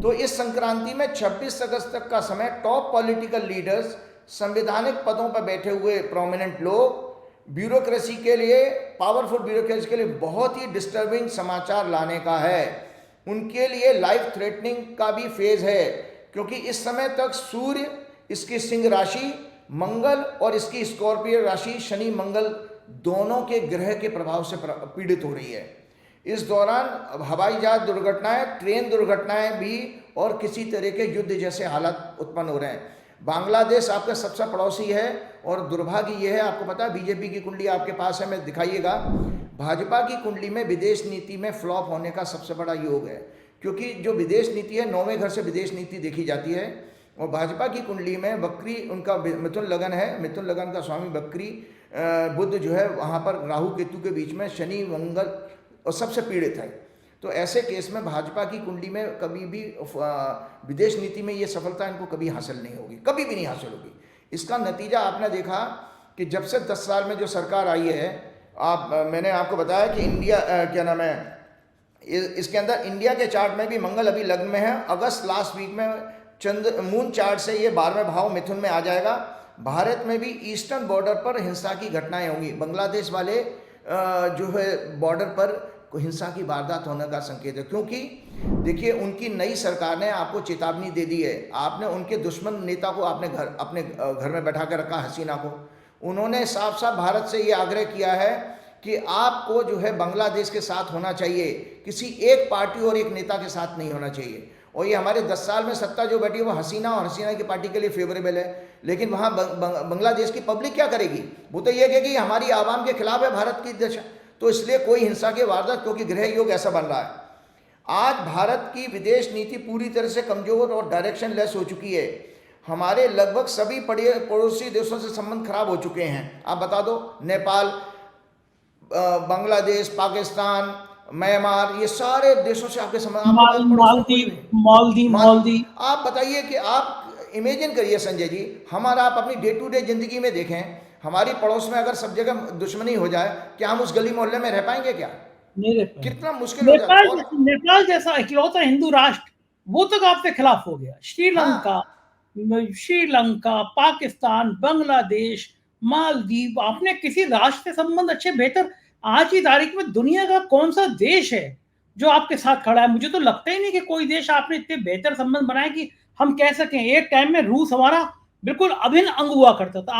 तो इस संक्रांति में 26 अगस्त तक का समय टॉप पॉलिटिकल लीडर्स, संवैधानिक पदों पर बैठे हुए प्रोमिनेंट लोग, ब्यूरोक्रेसी के लिए, पावरफुल ब्यूरोक्रेसी के लिए बहुत ही डिस्टर्बिंग समाचार लाने का है। उनके लिए लाइफ थ्रेटनिंग का भी फेज है, क्योंकि इस समय तक सूर्य, इसकी सिंह राशि, मंगल और इसकी स्कॉर्पियो राशि शनि मंगल दोनों के ग्रह के प्रभाव से पीड़ित हो रही है। इस दौरान हवाई जहाज दुर्घटनाएं, ट्रेन दुर्घटनाएं भी और किसी तरह के युद्ध जैसे हालात उत्पन्न हो रहे हैं। बांग्लादेश आपका सबसे पड़ोसी है और दुर्भाग्य यह है, आपको पता है बीजेपी की कुंडली आपके पास है, मैं दिखाइएगा। भाजपा की कुंडली में विदेश नीति में फ्लॉप होने का सबसे बड़ा योग है, क्योंकि जो विदेश नीति है 9वें घर से विदेश नीति देखी जाती है। और भाजपा की कुंडली में बकरी, उनका मिथुन लगन है, मिथुन लगन का स्वामी बकरी, बुध जो है वहाँ पर राहु केतु के बीच में, शनि मंगल और सबसे पीड़ित है। तो ऐसे केस में भाजपा की कुंडली में कभी भी विदेश नीति में ये सफलता इनको कभी हासिल नहीं होगी, कभी भी नहीं हासिल होगी। इसका नतीजा आपने देखा कि जब से 10 साल में जो सरकार आई है, मैंने आपको बताया कि इंडिया क्या नाम है, इसके अंदर इंडिया के चार्ट में भी मंगल अभी लग्न में है। अगस्त लास्ट वीक में मून चार्ट से ये 12वें भाव मिथुन में आ जाएगा। भारत में भी ईस्टर्न बॉर्डर पर हिंसा की घटनाएं होंगी। बांग्लादेश वाले जो है बॉर्डर पर हिंसा की वारदात होने का संकेत है, क्योंकि देखिए उनकी नई सरकार ने आपको चेतावनी दे दी है। आपने उनके दुश्मन नेता को अपने घर में बैठा कर रखा, हसीना को। उन्होंने साफ साफ भारत से ये आग्रह किया है कि आपको जो है बांग्लादेश के साथ होना चाहिए, किसी एक पार्टी और एक नेता के साथ नहीं होना चाहिए। और ये हमारे 10 साल में सत्ता जो बैठी है वो हसीना और हसीना की पार्टी के लिए फेवरेबल है, लेकिन वहाँ बांग्लादेश की पब्लिक क्या करेगी? वो तो ये कहेगी हमारी आवाम के खिलाफ है भारत की दशा, तो इसलिए कोई हिंसा के वारदात, क्योंकि ग्रह योग ऐसा बन रहा है। आज भारत की विदेश नीति पूरी तरह से कमजोर और डायरेक्शन लेस हो चुकी है। हमारे लगभग सभी पड़ोसी देशों से संबंध खराब हो चुके हैं। आप बता दो, नेपाल, बांग्लादेश, पाकिस्तान, म्यांमार, ये सारे देशों से आपके संबंध, मालदीव। आप बताइए कि आप इमेजिन करिए संजय जी, हमारा आप अपनी डे टू डे जिंदगी में देखें, हमारी पड़ोस में अगर सब जगह दुश्मनी हो जाए, क्या हम उस गली मोहल्ले में रह पाएंगे? क्या नहीं रह पाएंगे। कितना मुश्किल हो जाता है। नेपाल जैसा इकलौता हिंदू राष्ट्र वो तक आपके खिलाफ हो गया। श्रीलंका, पाकिस्तान, बांग्लादेश, मालदीव, आपने किसी राष्ट्र से संबंध अच्छे बेहतर, आज की तारीख में दुनिया का कौन सा देश है जो आपके साथ खड़ा है? मुझे तो लगता ही नहीं कि कोई देश आपने इतने बेहतर संबंध बनाए कि हम कह सकें। एक टाइम में रूस हमारा बिल्कुल अभिन्न अंग हुआ करता था।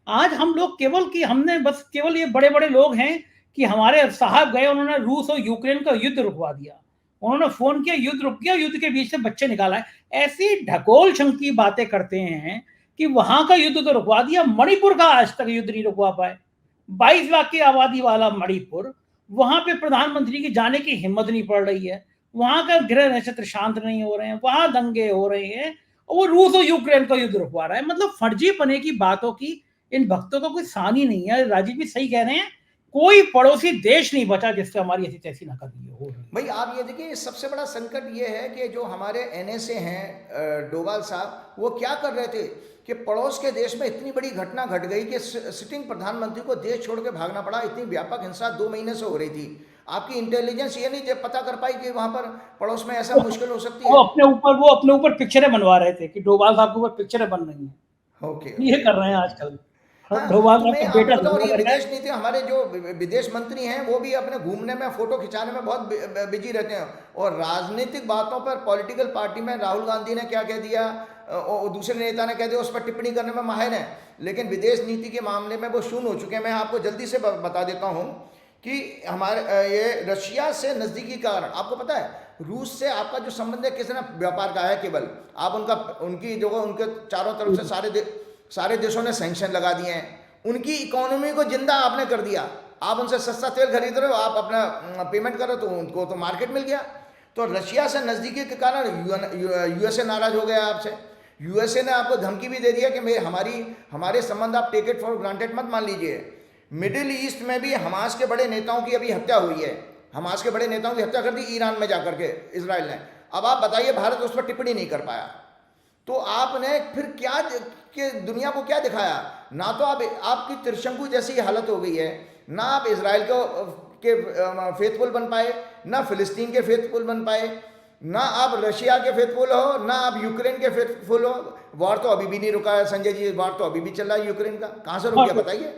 आज हम लोग हमने बस केवल ये बड़े बड़े लोग हैं कि हमारे साहब गए, उन्होंने रूस और यूक्रेन का युद्ध रुकवा दिया, उन्होंने फोन किया, युद्ध रुक गया, युद्ध के बीच से बच्चे निकाला है। ऐसी ढकोल छंकी बातें करते हैं कि वहां का युद्ध तो रुकवा दिया, मणिपुर का आज तक युद्ध नहीं रुकवा पाए। 22 लाख की आबादी वाला मणिपुर, वहां पे प्रधानमंत्री की जाने की हिम्मत नहीं पड़ रही है, वहां का ग्रह नक्षत्र शांत नहीं हो रहे हैं, वहां दंगे हो रहे हैं, और वो रूस और यूक्रेन का युद्ध रुकवा रहा है। मतलब फर्जीपने की बातों की इन भक्तों का कोई सानी नहीं है। राजीव भी सही कह रहे हैं, कोई पड़ोसी देश नहीं बचा जिससे हमारी ऐसी तैसी नकदी हो रही। भाई आप ये देखिए, सबसे बड़ा संकट ये है कि जो हमारे एनएसए हैं डोभाल साहब, वो क्या कर रहे थे कि पड़ोस के देश में इतनी बड़ी घटना घट गई कि सिटिंग प्रधानमंत्री को देश छोड़ के भागना पड़ा। इतनी व्यापक हिंसा 2 महीने से हो रही थी। आपकी इंटेलिजेंस ये नहीं पता कर पाई कि वहां पर पड़ोस में ऐसा मुश्किल हो सकती वो है। अपने ऊपर पिक्चरें बनवा रहे थे कि डोभाल साहब के ऊपर पिक्चरें बन रही हैं। ओके ये ओके कर रहे हैं ओके। आजकल। हाँ, डोभाल तो साहब मैं का आपको बेटा बताऊँ धरना ये कर रहा है। विदेश नीति हमारे जो विदेश मंत्री हैं वो भी अपने घूमने में फोटो खिंचाने में बहुत बिजी रहते हैं, और राजनीतिक बातों पर पॉलिटिकल पार्टी में राहुल गांधी ने क्या कह दिया और दूसरे नेता ने कह दिया उस पर टिप्पणी करने में माहिर हैं, लेकिन विदेश नीति के मामले में वो शून्य हो चुके हैं। मैं आपको जल्दी से बता देता हूँ कि हमारे ये रशिया से नज़दीकी के कारण आपको पता है रूस से आपका जो संबंध है किसने व्यापार का है, केवल आप उनका उनकी जो उनके चारों तरफ से सारे देशों ने सैंक्शन लगा दिए हैं, उनकी इकोनॉमी को जिंदा आपने कर दिया। आप उनसे सस्ता तेल खरीद रहे हो, आप अपना पेमेंट करो तो उनको तो मार्केट मिल गया। तो रशिया से नज़दीकी के कारण यूएसए नाराज हो गया आपसे। यूएसए ने आपको धमकी भी दे दिया कि हमारे संबंध आप टेक इट फॉर ग्रांटेड मत मान लीजिए। मिडिल ईस्ट में भी हमास के बड़े नेताओं की अभी हत्या हुई है, हमास के बड़े नेताओं की हत्या कर दी ईरान में जाकर के इसराइल ने। अब आप बताइए भारत उस पर टिप्पणी नहीं कर पाया, तो आपने फिर क्या कि दुनिया को क्या दिखाया? ना तो आप आपकी त्रिशंकु जैसी हालत हो गई है, ना आप इसराइल के फेथफुल बन पाए, ना फिलिस्तीन के फेथफुल बन पाए, ना आप रशिया के फेथफुल हो, ना आप यूक्रेन के फेथफुल हो। वॉर तो अभी भी नहीं रुका है संजय जी, वॉर तो अभी भी चल रहा है यूक्रेन का, कहाँ से रुक गया बताइए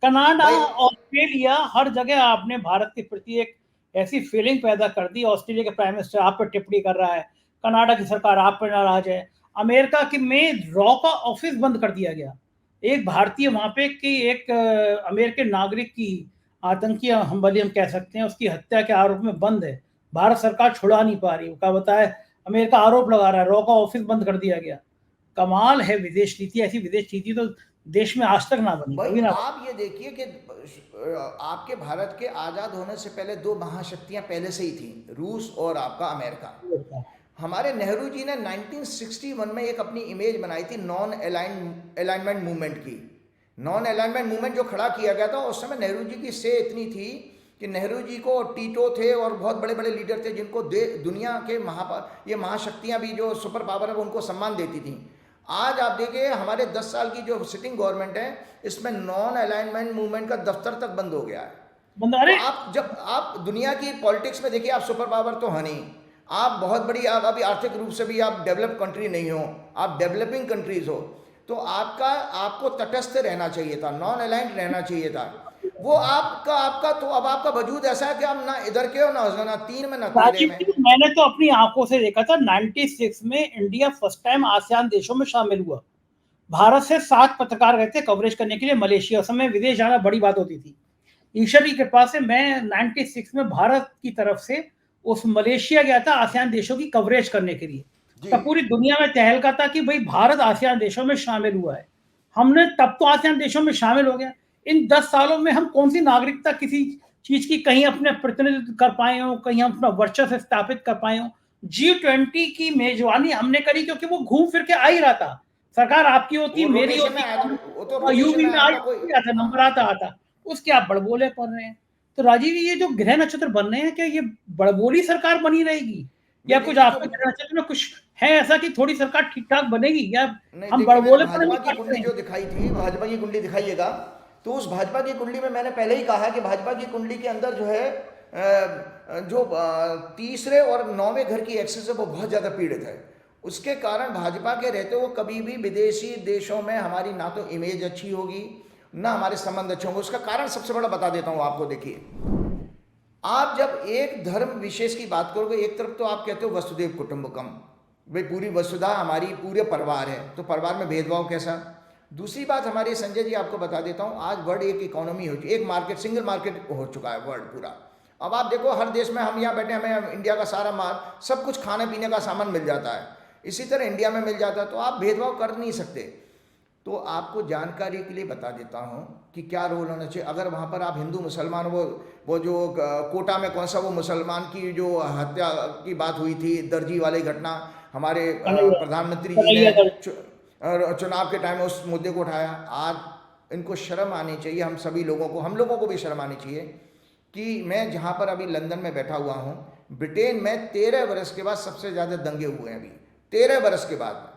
कनाडा, भाई। ऑस्ट्रेलिया, हर जगह आपने भारत के प्रति एक ऐसी फीलिंग पैदा कर दी। ऑस्ट्रेलिया के प्राइम मिनिस्टर आप पर टिप्पणी कर रहा है, कनाडा की सरकार आप पर नाराज है, अमेरिका की में रॉ का ऑफिस बंद कर दिया गया। एक भारतीय वहां पे कि एक अमेरिकन नागरिक की आतंकी हमले हम कह सकते हैं उसकी हत्या के आरोप में बंद है। भारत सरकार छुड़ा नहीं पा रही, क्या बताए, अमेरिका आरोप लगा रहा है, रॉ का ऑफिस बंद कर दिया गया। कमाल है विदेश नीति, ऐसी विदेश नीति तो देश में आज तक ना बनी, भाई कभी ना आप ये देखिए कि आपके भारत के आज़ाद होने से पहले दो महाशक्तियां पहले से ही थी, रूस और आपका अमेरिका। बनी। हमारे नेहरू जी ने 1961 में एक अपनी इमेज बनाई थी नॉन अलाइनमेंट मूवमेंट की। नॉन अलाइनमेंट मूवमेंट जो खड़ा किया गया था उस समय नेहरू जी की से इतनी थी कि नेहरू जी को टीटो थे और बहुत बड़े बड़े लीडर थे जिनको दुनिया के ये महाशक्तियां भी जो सुपर पावर है वो उनको सम्मान देती थी। आज आप देखिए हमारे 10 साल की जो सिटिंग गवर्नमेंट है इसमें नॉन अलाइनमेंट मूवमेंट का दफ्तर तक बंद हो गया है। तो अरे जब आप दुनिया की पॉलिटिक्स में देखिए, आप सुपर पावर तो है नहीं, आप बहुत बड़ी आप अभी आर्थिक रूप से भी आप डेवलप कंट्री नहीं हो, आप डेवलपिंग कंट्रीज हो, तो आपको तटस्थ रहना चाहिए था, नॉन अलाइंड रहना चाहिए था। वो आपका तो अब आपका वजूद ऐसा है कि आप ना इधर के हो ना तीन में ना तेरे राजीव में। जी, मैंने तो अपनी आंखों से देखा था 96 में इंडिया फर्स्ट टाइम आसियान देशों में शामिल हुआ। भारत से 7 पत्रकार गए थे कवरेज करने के लिए मलेशिया। उस समय विदेश जाना बड़ी बात होती थी। ईश्वर की कृपा से मैं 96 में भारत की तरफ से उस मलेशिया गया था आसियान देशों की कवरेज करने के लिए। जी तब पूरी दुनिया में तहलका था कि भाई भारत आसियान देशों में शामिल हुआ है। हमने तब तो आसियान देशों में शामिल हो गया। इन 10 सालों में हम कौन सी नागरिकता किसी चीज की कहीं अपने प्रतिनिधित्व कर पाए हो, कहीं हम अपना वर्चस्व स्थापित कर पाए हो। G20 की मेजबानी हमने करी क्योंकि वो घूम फिर के आ ही रहा था। सरकार आपकी होती, वो मेरी रोटेशन में होती, आया था, वो तो रोटेशन यूपी में में आया आज था कोई। आता नंबर हाँ आता उसके आप बड़बोले पड़ रहे हैं। तो राजीव जी, ये जो गृह नक्षत्र बन रहे हैं, क्या ये बड़बोली सरकार बनी रहेगी, या नहीं कुछ देखिए, जो आपके गृह नक्षत्र में कुछ है ऐसा कि थोड़ी सरकार ठीक ठाक बनेगी, या नहीं हम देखिए, मैंने बड़बोले पर भाजपा नहीं की काट कुंडली रहे जो हैं? दिखाई थी, भाजपा की कुंडली दिखाइएगा, तो उस भाजपा की कुंडली में मैंने पहले ही कहा कि भाजपा की कुंडली के अंदर जो है जो तीसरे और 9वें घर की एक्सेस है वो बहुत ज़्यादा पीड़ित है। उसके कारण भाजपा के रहते हुए कभी भी विदेशी देशों में हमारी ना तो इमेज अच्छी होगी ना हमारे संबंध अच्छे होंगे। उसका कारण सबसे बड़ा बता देता हूँ आपको। देखिए, आप जब एक धर्म विशेष की बात करोगे, एक तरफ तो आप कहते हो वसुदेव कुटुंबकम, भाई पूरी वसुधा हमारी पूरे परिवार है, तो परिवार में भेदभाव कैसा। दूसरी बात हमारी संजय जी आपको बता देता हूँ, आज वर्ल्ड एक इकोनॉमी हो चुकी, एक मार्केट, सिंगल मार्केट हो चुका है वर्ल्ड पूरा। अब आप देखो हर देश में, हम यहाँ बैठे, हमें इंडिया का सारा माल, सब कुछ खाने पीने का सामान मिल जाता है, इसी तरह इंडिया में मिल जाता है, तो आप भेदभाव कर नहीं सकते। तो आपको जानकारी के लिए बता देता हूँ कि क्या रोल होना चाहिए। अगर वहाँ पर आप हिंदू मुसलमान, वो जो कोटा में कौन सा वो मुसलमान की जो हत्या की बात हुई थी, दर्जी वाली घटना, हमारे कन्हैया प्रधानमंत्री जी ने कन्हैया दर चुनाव के टाइम में उस मुद्दे को उठाया। आज इनको शर्म आनी चाहिए, हम सभी लोगों को, हम लोगों को भी शर्म आनी चाहिए कि मैं जहाँ पर अभी लंदन में बैठा हुआ हूँ, ब्रिटेन में 13 वर्ष के बाद सबसे ज़्यादा दंगे हुए हैं, अभी 13 वर्ष के बाद।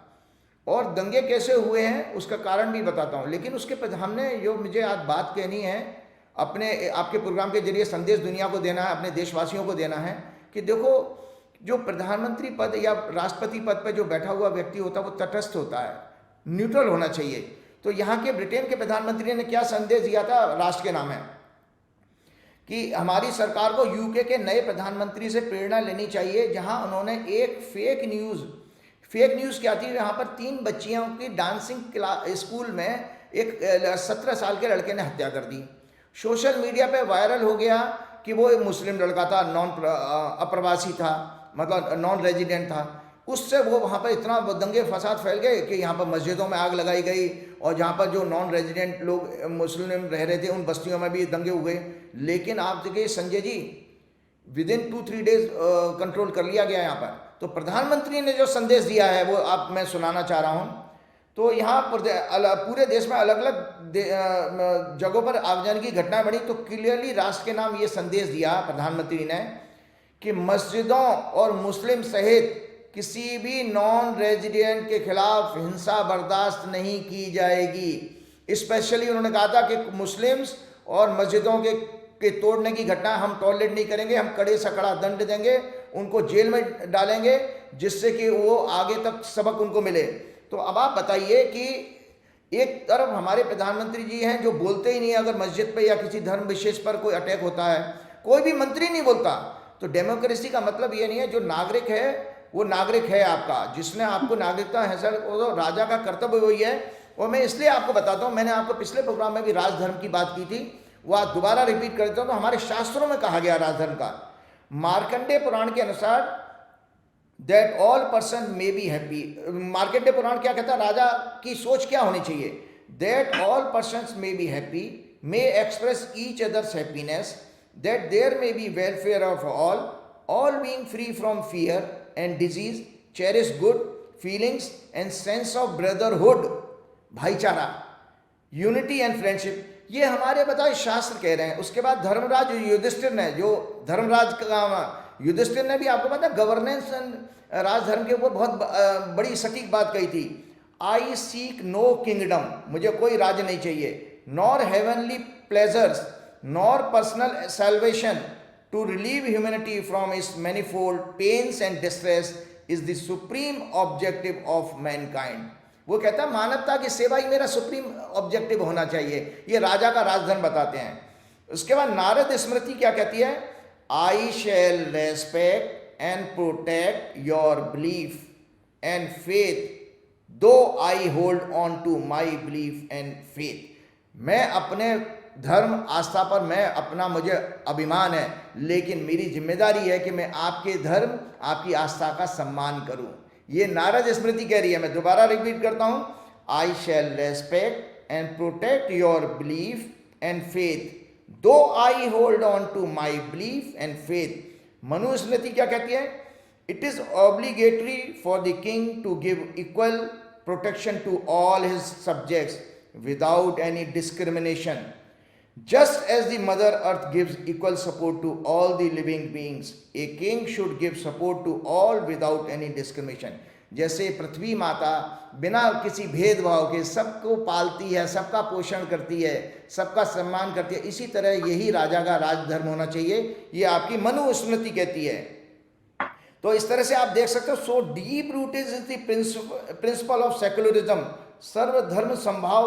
और दंगे कैसे हुए हैं उसका कारण भी बताता हूँ, लेकिन उसके हमने जो मुझे आज बात कहनी है, अपने आपके प्रोग्राम के जरिए संदेश दुनिया को देना है, अपने देशवासियों को देना है कि देखो, जो प्रधानमंत्री पद या राष्ट्रपति पद पर जो बैठा हुआ व्यक्ति होता है वो तटस्थ होता है, न्यूट्रल होना चाहिए। तो यहाँ के ब्रिटेन के प्रधानमंत्री ने क्या संदेश दिया था राष्ट्र के नाम है कि हमारी सरकार को यूके के नए प्रधानमंत्री से प्रेरणा लेनी चाहिए, जहां उन्होंने एक फेक न्यूज़ क्या थी, यहाँ पर 3 बच्चियों की डांसिंग स्कूल में एक 17 साल के लड़के ने हत्या कर दी। सोशल मीडिया पे वायरल हो गया कि वो एक मुस्लिम लड़का था, अप्रवासी था, मतलब नॉन रेजिडेंट था। उससे वो वहाँ पर इतना दंगे फसाद फैल गए कि यहाँ पर मस्जिदों में आग लगाई गई, और जहाँ पर जो नॉन रेजिडेंट लोग मुस्लिम रह रहे थे उन बस्तियों में भी दंगे हुए। लेकिन आप देखिए Sanjay ji, with in 2-3 days control कर लिया गया यहाँ पर। तो प्रधानमंत्री ने जो संदेश दिया है वो मैं सुनाना चाह रहा हूँ। तो यहाँ पूरे देश में अलग अलग जगहों पर आगजनी की घटनाएं बढ़ी, तो क्लियरली राष्ट्र के नाम ये संदेश दिया प्रधानमंत्री ने कि मस्जिदों और मुस्लिम सहित किसी भी नॉन रेजिडेंट के खिलाफ हिंसा बर्दाश्त नहीं की जाएगी। स्पेशली उन्होंने कहा था कि मुस्लिम्स और मस्जिदों के तोड़ने की घटना हम टॉलरेट नहीं करेंगे, हम कड़े से कड़ा दंड देंगे, उनको जेल में डालेंगे, जिससे कि वो आगे तक सबक उनको मिले। तो अब आप बताइए कि एक तरफ हमारे प्रधानमंत्री जी हैं जो बोलते ही नहीं, अगर मस्जिद पे या किसी धर्म विशेष पर कोई अटैक होता है कोई भी मंत्री नहीं बोलता। तो डेमोक्रेसी का मतलब ये नहीं है, जो नागरिक है वो नागरिक है आपका, जिसने आपको नागरिकता हासिल, तो राजा का कर्तव्य वही है। और मैं इसलिए आपको बताता हूँ, मैंने आपको पिछले प्रोग्राम में भी राजधर्म की बात की थी, वो आज दोबारा रिपीट कर देता हूँ। तो हमारे शास्त्रों में कहा गया राजधर्म का, मार्कंडेय पुराण के अनुसार that all person may be happy. Markandeya Purana क्या कहता है, राजा की सोच क्या होनी चाहिए, that all person may be happy, may express each others happiness, that there may be welfare of all being free from fear and disease, cherish good feelings and sense of brotherhood, भाईचारा, unity and friendship. ये हमारे बताए शास्त्र कह रहे हैं। उसके बाद धर्मराज युधिष्ठिर ने, जो धर्मराज का युधिष्ठिर ने भी आपको पता गवर्नेंस एंड राजधर्म के ऊपर बहुत बड़ी सटीक बात कही थी। आई सीक नो किंगडम, मुझे कोई राज नहीं चाहिए, nor heavenly pleasures nor personal salvation, to relieve humanity from its manifold pains and distress is the supreme objective of mankind। वो कहता है मानवता की सेवा ही मेरा सुप्रीम ऑब्जेक्टिव होना चाहिए। ये राजा का राजधर्म बताते हैं। उसके बाद नारद स्मृति क्या कहती है, I shall respect and protect your belief and faith though I hold on to my belief and faith. मैं अपने धर्म आस्था पर मुझे अभिमान है, लेकिन मेरी जिम्मेदारी है कि मैं आपके धर्म आपकी आस्था का सम्मान करूं। ये नारद स्मृति कह रही है। मैं दोबारा रिपीट करता हूं, I shall respect and protect your belief and faith though I hold on to my belief and faith. Manu Smriti क्या कहती है, it is obligatory for the king to give equal protection to all his subjects without any discrimination, just as the mother earth gives equal support to all the living beings, a king should give support to all without any discrimination। जैसे पृथ्वी माता बिना किसी भेदभाव के सबको पालती है, सबका पोषण करती है, सबका सम्मान करती है, इसी तरह यही राजा का राजधर्म होना चाहिए। ये आपकी मनु स्मृति कहती है। तो इस तरह से आप देख सकते हो, so deep rooted is the principle of secularism, सर्वधर्म संभाव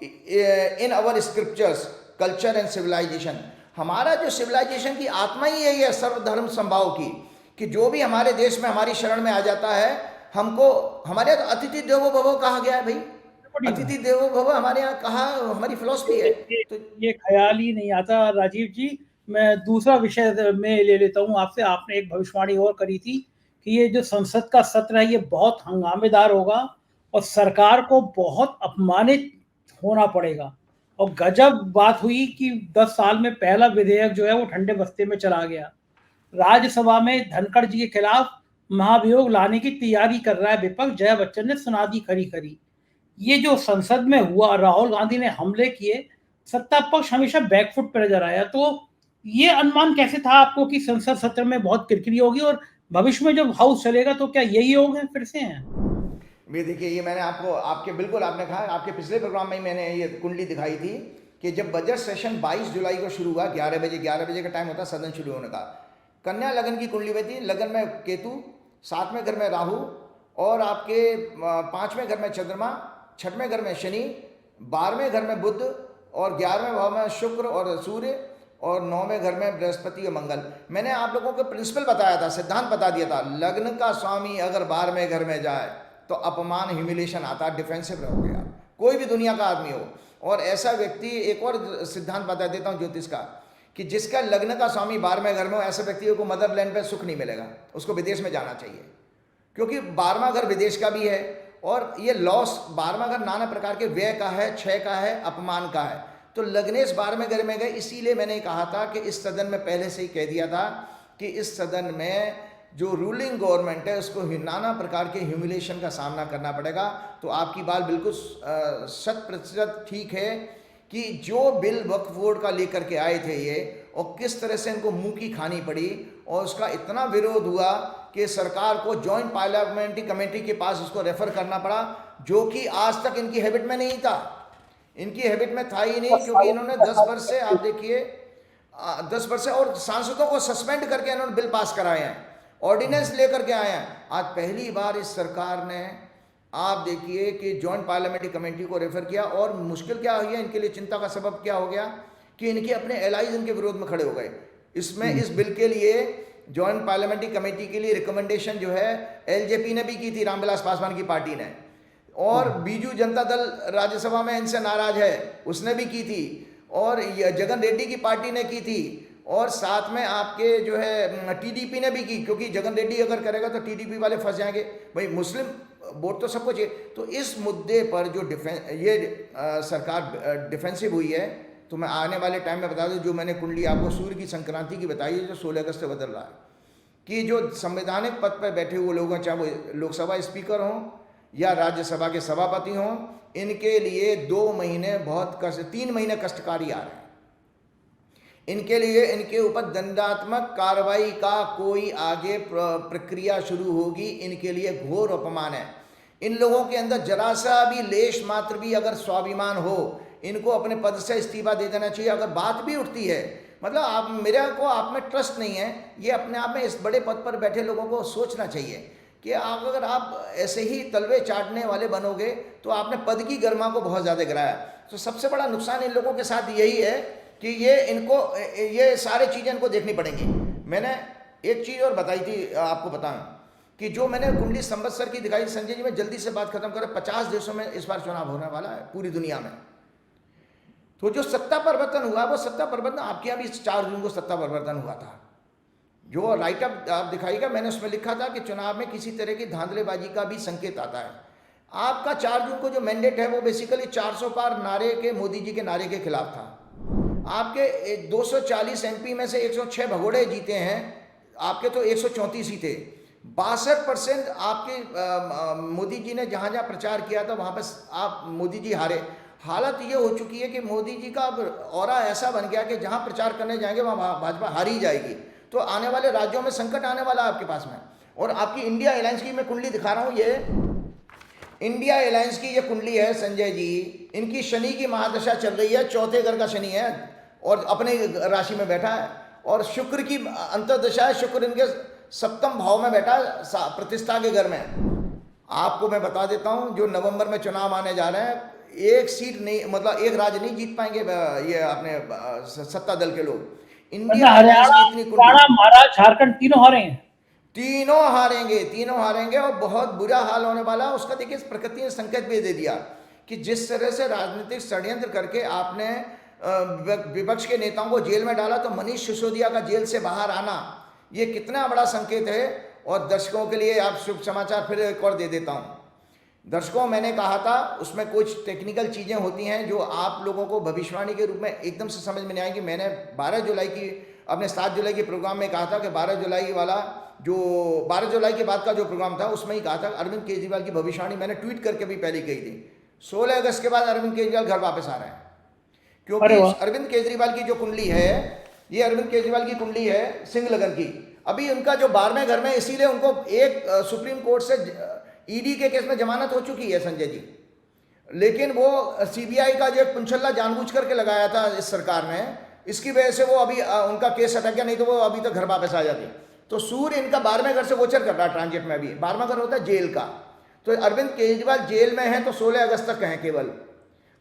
इन अवर स्क्रिप्चर्स, कल्चर एंड सिविलाइजेशन। हमारा जो सिविलाइजेशन की आत्मा ही यही है सर्वधर्म संभाव की, कि जो भी हमारे देश में हमारी शरण में आ जाता है, हमको हमारे यहाँ तो अतिथि देवो भव कहा गया है भाई, अतिथि देवो भव हमारे यहाँ कहा, हमारी फिलॉसफी है। तो ये ख्याल ही नहीं आता राजीव जी। मैं दूसरा विषय में ले लेता हूँ आपसे। आपने एक भविष्यवाणी और करी थी कि ये जो संसद का सत्र है ये बहुत हंगामेदार होगा और सरकार को बहुत अपमानित होना पड़ेगा। और गजब बात हुई कि 10 साल में पहला विधेयक जो है वो ठंडे बस्ते में चला गया। राज्यसभा में धनखड़ जी के खिलाफ महाभियोग लाने की तैयारी कर रहा है विपक्ष। जया बच्चन ने सुना दी खरी खरी। ये जो संसद में हुआ, राहुल गांधी ने हमले किए, सत्ता पक्ष हमेशा बैकफुट पर नजर आया। तो ये अनुमान कैसे था आपको कि संसद सत्र में बहुत किरकिरी होगी और भविष्य में जब हाउस चलेगा तो क्या यही योग है फिर से हैं? भी देखिए, ये मैंने आपको बिल्कुल आपने कहा, आपके पिछले प्रोग्राम में ही मैंने ये कुंडली दिखाई थी कि जब बजट सेशन 22 जुलाई को शुरू हुआ, 11 बजे का टाइम होता सदन शुरू होने का, कन्या लगन की कुंडली में थी, लगन में केतु, 7वें घर में राहु, और आपके 5वें घर में चंद्रमा, 6वें घर में शनि, 12वें घर में बुध, और 11वें भाव में शुक्र और सूर्य, और 9वें घर में बृहस्पति और मंगल। मैंने आप लोगों को प्रिंसिपल बताया था, सिद्धांत बता दिया था, लग्न का स्वामी अगर 12वें घर में जाए तो अपमान, ह्यूमिलेशन आता, डिफेंसिव रहोगे आप, कोई भी दुनिया का आदमी हो। और ऐसा व्यक्ति, एक और सिद्धांत बता देता हूँ ज्योतिष का, कि जिसका लग्न का स्वामी 12वें घर में हो, ऐसे व्यक्ति को मदरलैंड पे सुख नहीं मिलेगा, उसको विदेश में जाना चाहिए, क्योंकि 12वां घर विदेश का भी है, और ये लॉस, 12वां घर नाना प्रकार के व्यय का है, क्षय का है, अपमान का है। तो लग्नेश 12वें घर में गए, इसीलिए मैंने कहा था कि इस सदन में पहले से ही कह दिया था कि इस सदन में जो रूलिंग गवर्नमेंट है उसको नाना प्रकार के ह्यूमिलेशन का सामना करना पड़ेगा। तो आपकी बात बिल्कुल 100% ठीक है कि जो बिल वक्फ बोर्ड का लेकर के आए थे ये, और किस तरह से इनको मुंह की खानी पड़ी, और उसका इतना विरोध हुआ कि सरकार को जॉइंट पार्लियामेंट्री कमेटी के पास उसको रेफर करना पड़ा, जो कि आज तक इनकी हैबिट में नहीं था, इनकी हैबिट में था ही नहीं, क्योंकि इन्होंने 10 वर्ष से, आप देखिए 10 वर्ष से, और सांसदों को सस्पेंड करके इन्होंने बिल पास कराए हैं, ऑर्डिनेंस लेकर के आए हैं। आज पहली बार इस सरकार ने, आप देखिए कि जॉइंट पार्लियामेंट्री कमेटी को रेफर किया, और मुश्किल क्या हुई है इनके लिए, चिंता का सबब क्या हो गया कि इनके अपने एलाइज इनके विरोध में खड़े हो गए। इसमें इस बिल के लिए जॉइंट पार्लियामेंट्री कमेटी के लिए रिकमेंडेशन जो है एलजेपी ने भी की थी, रामविलास पासवान की पार्टी ने, और बीजू जनता दल राज्यसभा में इनसे नाराज है, उसने भी की थी, और जगन रेड्डी की पार्टी ने की थी, और साथ में आपके जो है टीडीपी ने भी की, क्योंकि जगन रेड्डी अगर करेगा तो टीडीपी वाले फंस जाएंगे, भाई मुस्लिम वोट तो सबको चाहिए। तो इस मुद्दे पर जो सरकार डिफेंसिव हुई है, तो मैं आने वाले टाइम में बता दूं, जो मैंने कुंडली आपको सूर्य की संक्रांति की बताई है, जो 16 अगस्त से बदल रहा है, कि जो संवैधानिक पद पर बैठे हुए लोग हैं, चाहे वो लोकसभा स्पीकर हों या राज्यसभा के सभापति हों, इनके लिए 2 महीने बहुत कष्ट, 3 महीने कष्टकारी आ रहे हैं। इनके लिए, इनके ऊपर दंडात्मक कार्रवाई का कोई आगे प्रक्रिया शुरू होगी, इनके लिए घोर अपमान है। इन लोगों के अंदर जरा सा भी लेश मात्र भी अगर स्वाभिमान हो, इनको अपने पद से इस्तीफा दे देना चाहिए। अगर बात भी उठती है, मतलब आप, मेरे को आप में ट्रस्ट नहीं है, ये अपने आप में इस बड़े पद पर बैठे लोगों को सोचना चाहिए कि अगर आप ऐसे ही तलवे चाटने वाले बनोगे तो आपने पद की गरिमा को बहुत ज़्यादा गिराया। तो सबसे बड़ा नुकसान इन लोगों के साथ यही है कि ये सारी चीज़ें इनको देखनी पड़ेंगी। मैंने एक चीज़ और बताई थी आपको, बताऊं कि जो मैंने कुंडली संवत्सर की दिखाई, संजय जी मैं जल्दी से बात खत्म करें, 50 देशों में इस बार चुनाव होने वाला है पूरी दुनिया में। तो जो सत्ता परिवर्तन हुआ, वो सत्ता परिवर्तन आपके यहाँ भी 4 जून को सत्ता परिवर्तन हुआ था। जो राइटअप आप दिखाइएगा, मैंने उसमें लिखा था कि चुनाव में किसी तरह की धांधलेबाजी का भी संकेत आता है। आपका 4 जून को जो मैंडेट है वो बेसिकली 400 पार नारे के, मोदी जी के नारे के खिलाफ था। आपके 240 एमपी में से 106 भगोड़े जीते हैं, आपके तो 134 ही थे। 62% आपके मोदी जी ने जहाँ जहाँ प्रचार किया था वहाँ पर आप मोदी जी हारे। हालत ये हो चुकी है कि मोदी जी का ऑरा ऐसा बन गया कि जहाँ प्रचार करने जाएंगे वहाँ भाजपा हार ही जाएगी। तो आने वाले राज्यों में संकट आने वाला है आपके पास में। और आपकी इंडिया अलायंस की मैं कुंडली दिखा रहा हूँ, ये इंडिया अलायंस की ये कुंडली है संजय जी। इनकी शनि की महादशा चल रही है, 4थे घर का शनि है और अपने राशि में बैठा है, और शुक्र की अंतर्दशा है, शुक्र इनके 7म भाव में बैठा है, प्रतिष्ठा के घर में। आपको मैं बता देता हूँ, जो नवंबर में चुनाव आने जा रहे हैं, एक सीट नहीं, मतलब एक राज्य नहीं जीत पाएंगे ये अपने सत्ता दल के लोग। इंडिया हरियाणा, महाराष्ट्र, झारखंड तीनों हारे हैं, तीनों हारेंगे और बहुत बुरा हाल होने वाला है उसका। देखिए, प्रकृति ने संकेत भी दे दिया कि जिस तरह से राजनीतिक षड्यंत्र करके आपने विपक्ष के नेताओं को जेल में डाला, तो मनीष सिसोदिया का जेल से बाहर आना ये कितना बड़ा संकेत है। और दर्शकों के लिए आप शुभ समाचार फिर एक और दे देता हूँ। दर्शकों, मैंने कहा था उसमें कुछ टेक्निकल चीज़ें होती हैं जो आप लोगों को भविष्यवाणी के रूप में एकदम से समझ में नहीं आएगी। मैंने 12 जुलाई की, अपने 7 जुलाई के प्रोग्राम में कहा था कि 12 जुलाई वाला, जो 12 जुलाई के बाद का जो प्रोग्राम था उसमें ही कहा था अरविंद केजरीवाल की भविष्यवाणी मैंने ट्वीट करके भी पहले कही थी। 16 अगस्त के बाद अरविंद केजरीवाल घर वापस आ रहे हैं, क्योंकि अरविंद केजरीवाल की जो कुंडली है, ये अरविंद केजरीवाल की कुंडली है सिंह लगन की। अभी उनका जो 12वें घर में, इसीलिए उनको एक सुप्रीम कोर्ट से ईडी के केस में जमानत हो चुकी है संजय जी। लेकिन वो सीबीआई का जो एक पुंछल्ला जानबूझ करके लगाया था इस सरकार ने, इसकी वजह से वो अभी उनका केस हटा गया, नहीं तो वो अभी तक घर वापस आ जाते। तो सूर्य इनका 12वें घर से गोचर कर रहा है ट्रांजिट में। अभी 12वां घर होता है जेल का। तो अरविंद केजरीवाल जेल में हैं तो 16 अगस्त तक हैं केवल।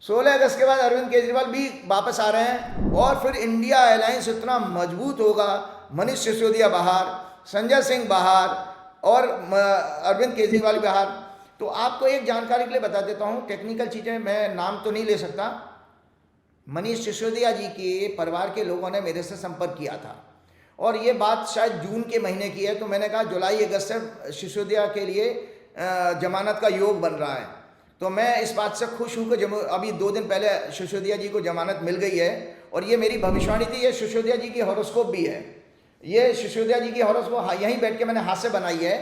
16 अगस्त के बाद अरविंद केजरीवाल भी वापस आ रहे हैं और फिर इंडिया अलायंस इतना मजबूत होगा, मनीष सिसोदिया बाहर, संजय सिंह बाहर और अरविंद केजरीवाल बाहर। तो आपको एक जानकारी के लिए बता देता हूँ, टेक्निकल चीज़ें मैं नाम तो नहीं ले सकता। मनीष सिसोदिया जी के परिवार के लोगों ने मेरे से संपर्क किया था और ये बात शायद जून के महीने की है। तो मैंने कहा जुलाई अगस्त से सिसोदिया के लिए जमानत का योग बन रहा है। तो मैं इस बात से खुश हूँ कि अभी 2 दिन पहले सिसोदिया जी को जमानत मिल गई है। और ये मेरी भविष्यवाणी थी, ये सिसोदिया जी की हॉरोस्कोप भी है। ये सिसोदिया जी की हॉरोस्कोप यहीं बैठ के मैंने हाथ से बनाई है।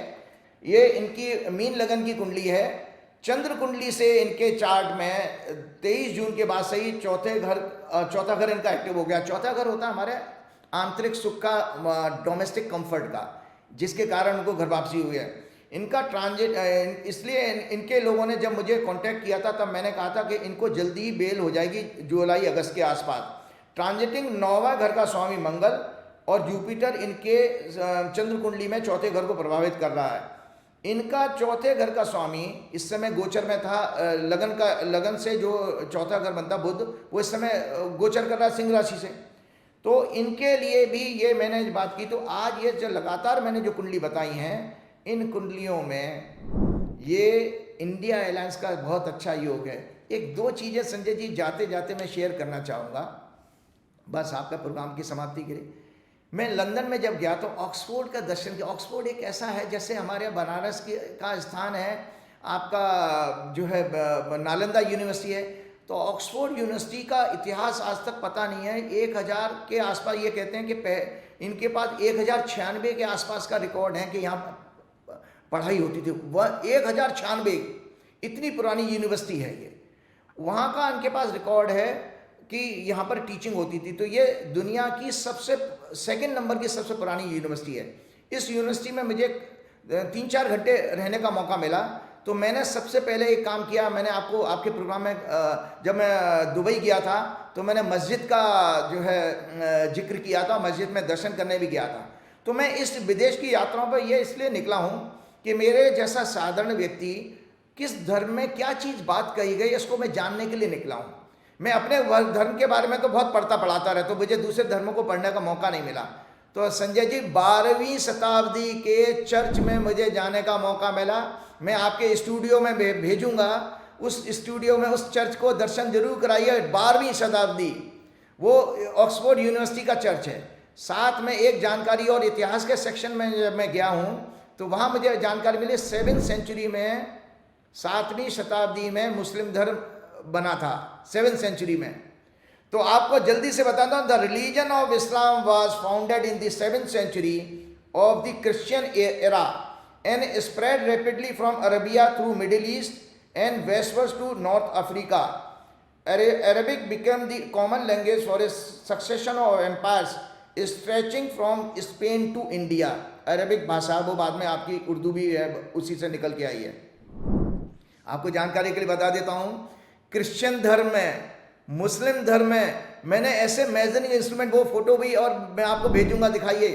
ये इनकी मीन लगन की कुंडली है। चंद्र कुंडली से इनके चार्ट में 23 जून के बाद से ही चौथा घर इनका एक्टिव हो गया। चौथा घर होता है हमारे आंतरिक सुख का, डोमेस्टिक कंफर्ट का, जिसके कारण उनको घर वापसी हुई है। इनका ट्रांजिट, इसलिए इनके लोगों ने जब मुझे कांटेक्ट किया था तब मैंने कहा था कि इनको जल्दी ही बेल हो जाएगी जुलाई अगस्त के आसपास। ट्रांजिटिंग 9वां घर का स्वामी मंगल और जुपिटर इनके चंद्र कुंडली में चौथे घर को प्रभावित कर रहा है। इनका चौथे घर का स्वामी इस समय गोचर में था, लगन से जो चौथा घर बनता बुध, वो इस समय गोचर कर रहा है सिंह राशि से। तो इनके लिए भी ये मैंने बात की। तो आज ये जो लगातार मैंने जो कुंडली बताई हैं, इन कुंडलियों में ये इंडिया अलायंस का बहुत अच्छा योग है। एक 2 चीज़ें संजय जी जाते जाते मैं शेयर करना चाहूँगा, बस आपका प्रोग्राम की समाप्ति के लिए। मैं लंदन में जब गया तो ऑक्सफोर्ड का दर्शन किया। ऑक्सफोर्ड एक ऐसा है जैसे हमारे बनारस का स्थान है आपका जो है नालंदा यूनिवर्सिटी है। तो ऑक्सफोर्ड यूनिवर्सिटी का इतिहास आज तक पता नहीं है। 1000 के आसपास ये कहते हैं कि इनके पास 1096 के आसपास का रिकॉर्ड है कि यहाँ पढ़ाई होती थी। वह 1096 इतनी पुरानी यूनिवर्सिटी है ये। वहाँ का इनके पास रिकॉर्ड है कि यहाँ पर टीचिंग होती थी। तो ये दुनिया की सेकंड नंबर की सबसे पुरानी यूनिवर्सिटी है। इस यूनिवर्सिटी में मुझे 3-4 घंटे रहने का मौका मिला। तो मैंने सबसे पहले एक काम किया, मैंने आपके प्रोग्राम में जब मैं दुबई गया था तो मैंने मस्जिद का जो है जिक्र किया था, मस्जिद में दर्शन करने भी गया था। तो मैं इस विदेश की यात्राओं पर ये इसलिए निकला हूँ कि मेरे जैसा साधारण व्यक्ति किस धर्म में क्या चीज़ बात कही गई इसको मैं जानने के लिए निकला हूँ। मैं अपने धर्म के बारे में तो बहुत पढ़ता पढ़ाता रहता हूँ, मुझे दूसरे धर्मों को पढ़ने का मौका नहीं मिला। तो संजय जी 12वीं शताब्दी के चर्च में मुझे जाने का मौका मिला। मैं आपके स्टूडियो में भेजूंगा, उस स्टूडियो में उस चर्च को दर्शन जरूर कराइए। 12वीं शताब्दी, वो ऑक्सफोर्ड यूनिवर्सिटी का चर्च है। साथ में एक जानकारी और इतिहास के सेक्शन में जब मैं गया हूँ तो वहाँ मुझे जानकारी मिली 7वीं सेंचुरी में, 7वीं शताब्दी में मुस्लिम धर्म बना था 7वीं सेंचुरी में। तो आपको जल्दी से बताता हूँ, the religion of Islam was founded in the 7वीं century of the Christian era and spread rapidly from Arabia through Middle East and westwards to North Africa. Arabic became the common language for a succession of empires stretching from Spain to India। Arabic भाषा वो बाद में आपकी उर्दू भी है, उसी से निकल के आई है। आपको जानकारी के लिए बता देता हूँ, क्रिश्चियन धर्म में, मुस्लिम धर्म में मैंने ऐसे मेजरिंग इंस्ट्रूमेंट, वो फोटो भी और मैं आपको भेजूंगा, दिखाइए,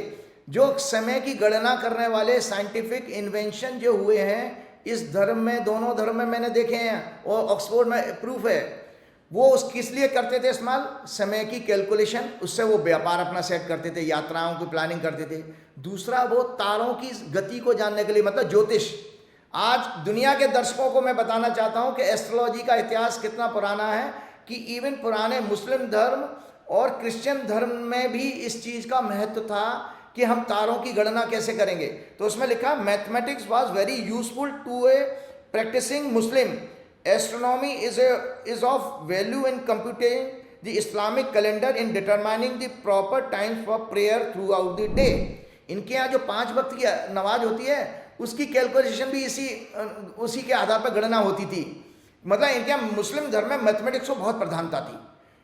जो समय की गणना करने वाले साइंटिफिक इन्वेंशन जो हुए हैं इस धर्म में, दोनों धर्म में मैंने देखे हैं और ऑक्सफोर्ड में प्रूफ है। वो किस लिए करते थे इस्तेमाल? समय की कैलकुलेशन, उससे वो व्यापार अपना सेट करते थे, यात्राओं की प्लानिंग करते थे। दूसरा वो तारों की गति को जानने के लिए, मतलब ज्योतिष। आज दुनिया के दर्शकों को मैं बताना चाहता हूं कि एस्ट्रोलॉजी का इतिहास कितना पुराना है, कि इवन पुराने मुस्लिम धर्म और क्रिश्चियन धर्म में भी इस चीज़ का महत्व था कि हम तारों की गणना कैसे करेंगे। तो उसमें लिखा, mathematics was very useful to a practising Muslim. Astronomy is of value in computing the Islamic calendar in determining the proper times for prayer throughout the day। इनके यहाँ जो 5 वक्त की नमाज होती है उसकी कैलकुलेशन भी उसी के आधार पर गणना होती थी। मतलब इनके यहाँ मुस्लिम धर्म में मैथमेटिक्स को बहुत प्रधानता थी।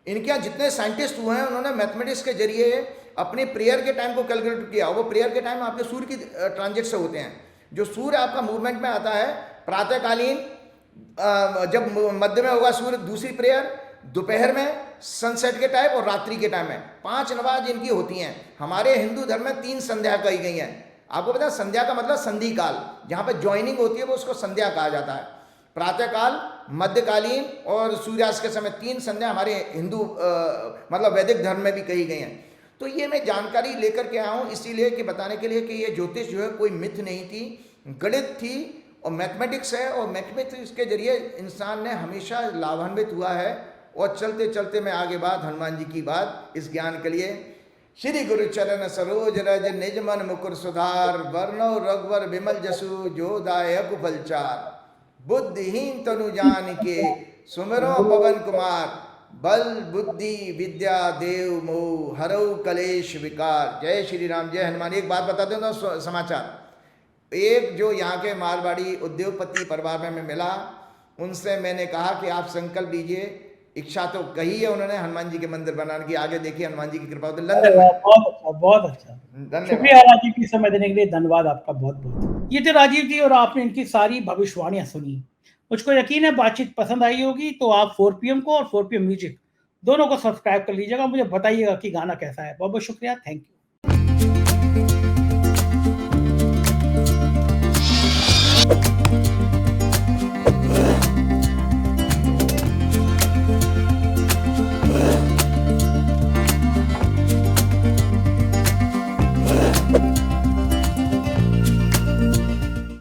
इनके यहाँ जितने साइंटिस्ट हुए हैं उन्होंने मैथमेटिक्स के जरिए अपने प्रेयर के टाइम को कैलकुलेट किया। वो प्रेयर के टाइम आपके सूर्य की ट्रांजिट से होते हैं। जो सूर्य आपका मूवमेंट में आता है प्रातःकालीन जब मध्य में होगा सूर्य, दूसरी प्रेयर दोपहर में सनसेट के टाइम और रात्रि के टाइम में 5 नमाज इनकी होती हैं। हमारे हिंदू धर्म में 3 संध्या कही गई हैं। आपको पता है संध्या का मतलब संधि काल, जहाँ पे ज्वाइनिंग होती है वो उसको संध्या कहा जाता है। प्रातःकाल, मध्यकालीन और सूर्यास्त के समय 3 संध्या हमारे हिंदू मतलब वैदिक धर्म में भी कही गई हैं। तो ये मैं जानकारी लेकर के आया हूँ इसीलिए कि बताने के लिए कि ये ज्योतिष जो है कोई मिथ नहीं थी, गणित थी और मैथमेटिक्स है, और मैथमेटिक्स के जरिए इंसान ने हमेशा लाभान्वित हुआ है। और चलते चलते मैं आगे बात हनुमान जी की बात इस ज्ञान के लिए। श्री गुरु चरण सरोज रज निज मन मुकुर सुधार, वर्णो रघुवर विमल जसु जो दायक फलचार। बुद्धिहीन तनु जान के सुमिरो पवन कुमार, बल बुद्धि विद्या देव मोह हरऊ कलेश विकार। जय श्री राम, जय हनुमान। एक बात बता दें तो समाचार, एक जो यहाँ के मारवाड़ी उद्योगपति परिवार में मैं मिला, उनसे मैंने कहा कि आप संकल्प लीजिए, इच्छा तो कही है उन्होंने हनुमान जी के मंदिर बनाने की, आगे देखिए हनुमान जी की कृपा होती है। लंदन में। बहुत अच्छा, बहुत अच्छा। धन्यवाद। शुक्रिया राजीव जी, समय देने के लिए धन्यवाद आपका बहुत बहुत। ये थे राजीव जी और आपने इनकी सारी भविष्यवाणियां सुनी। मुझको यकीन है बातचीत पसंद आई होगी, तो आप 4 PM को और 4 PM म्यूजिक दोनों को सब्सक्राइब कर लीजिएगा। मुझे बताइएगा कि गाना कैसा है। बहुत बहुत शुक्रिया, थैंक यू।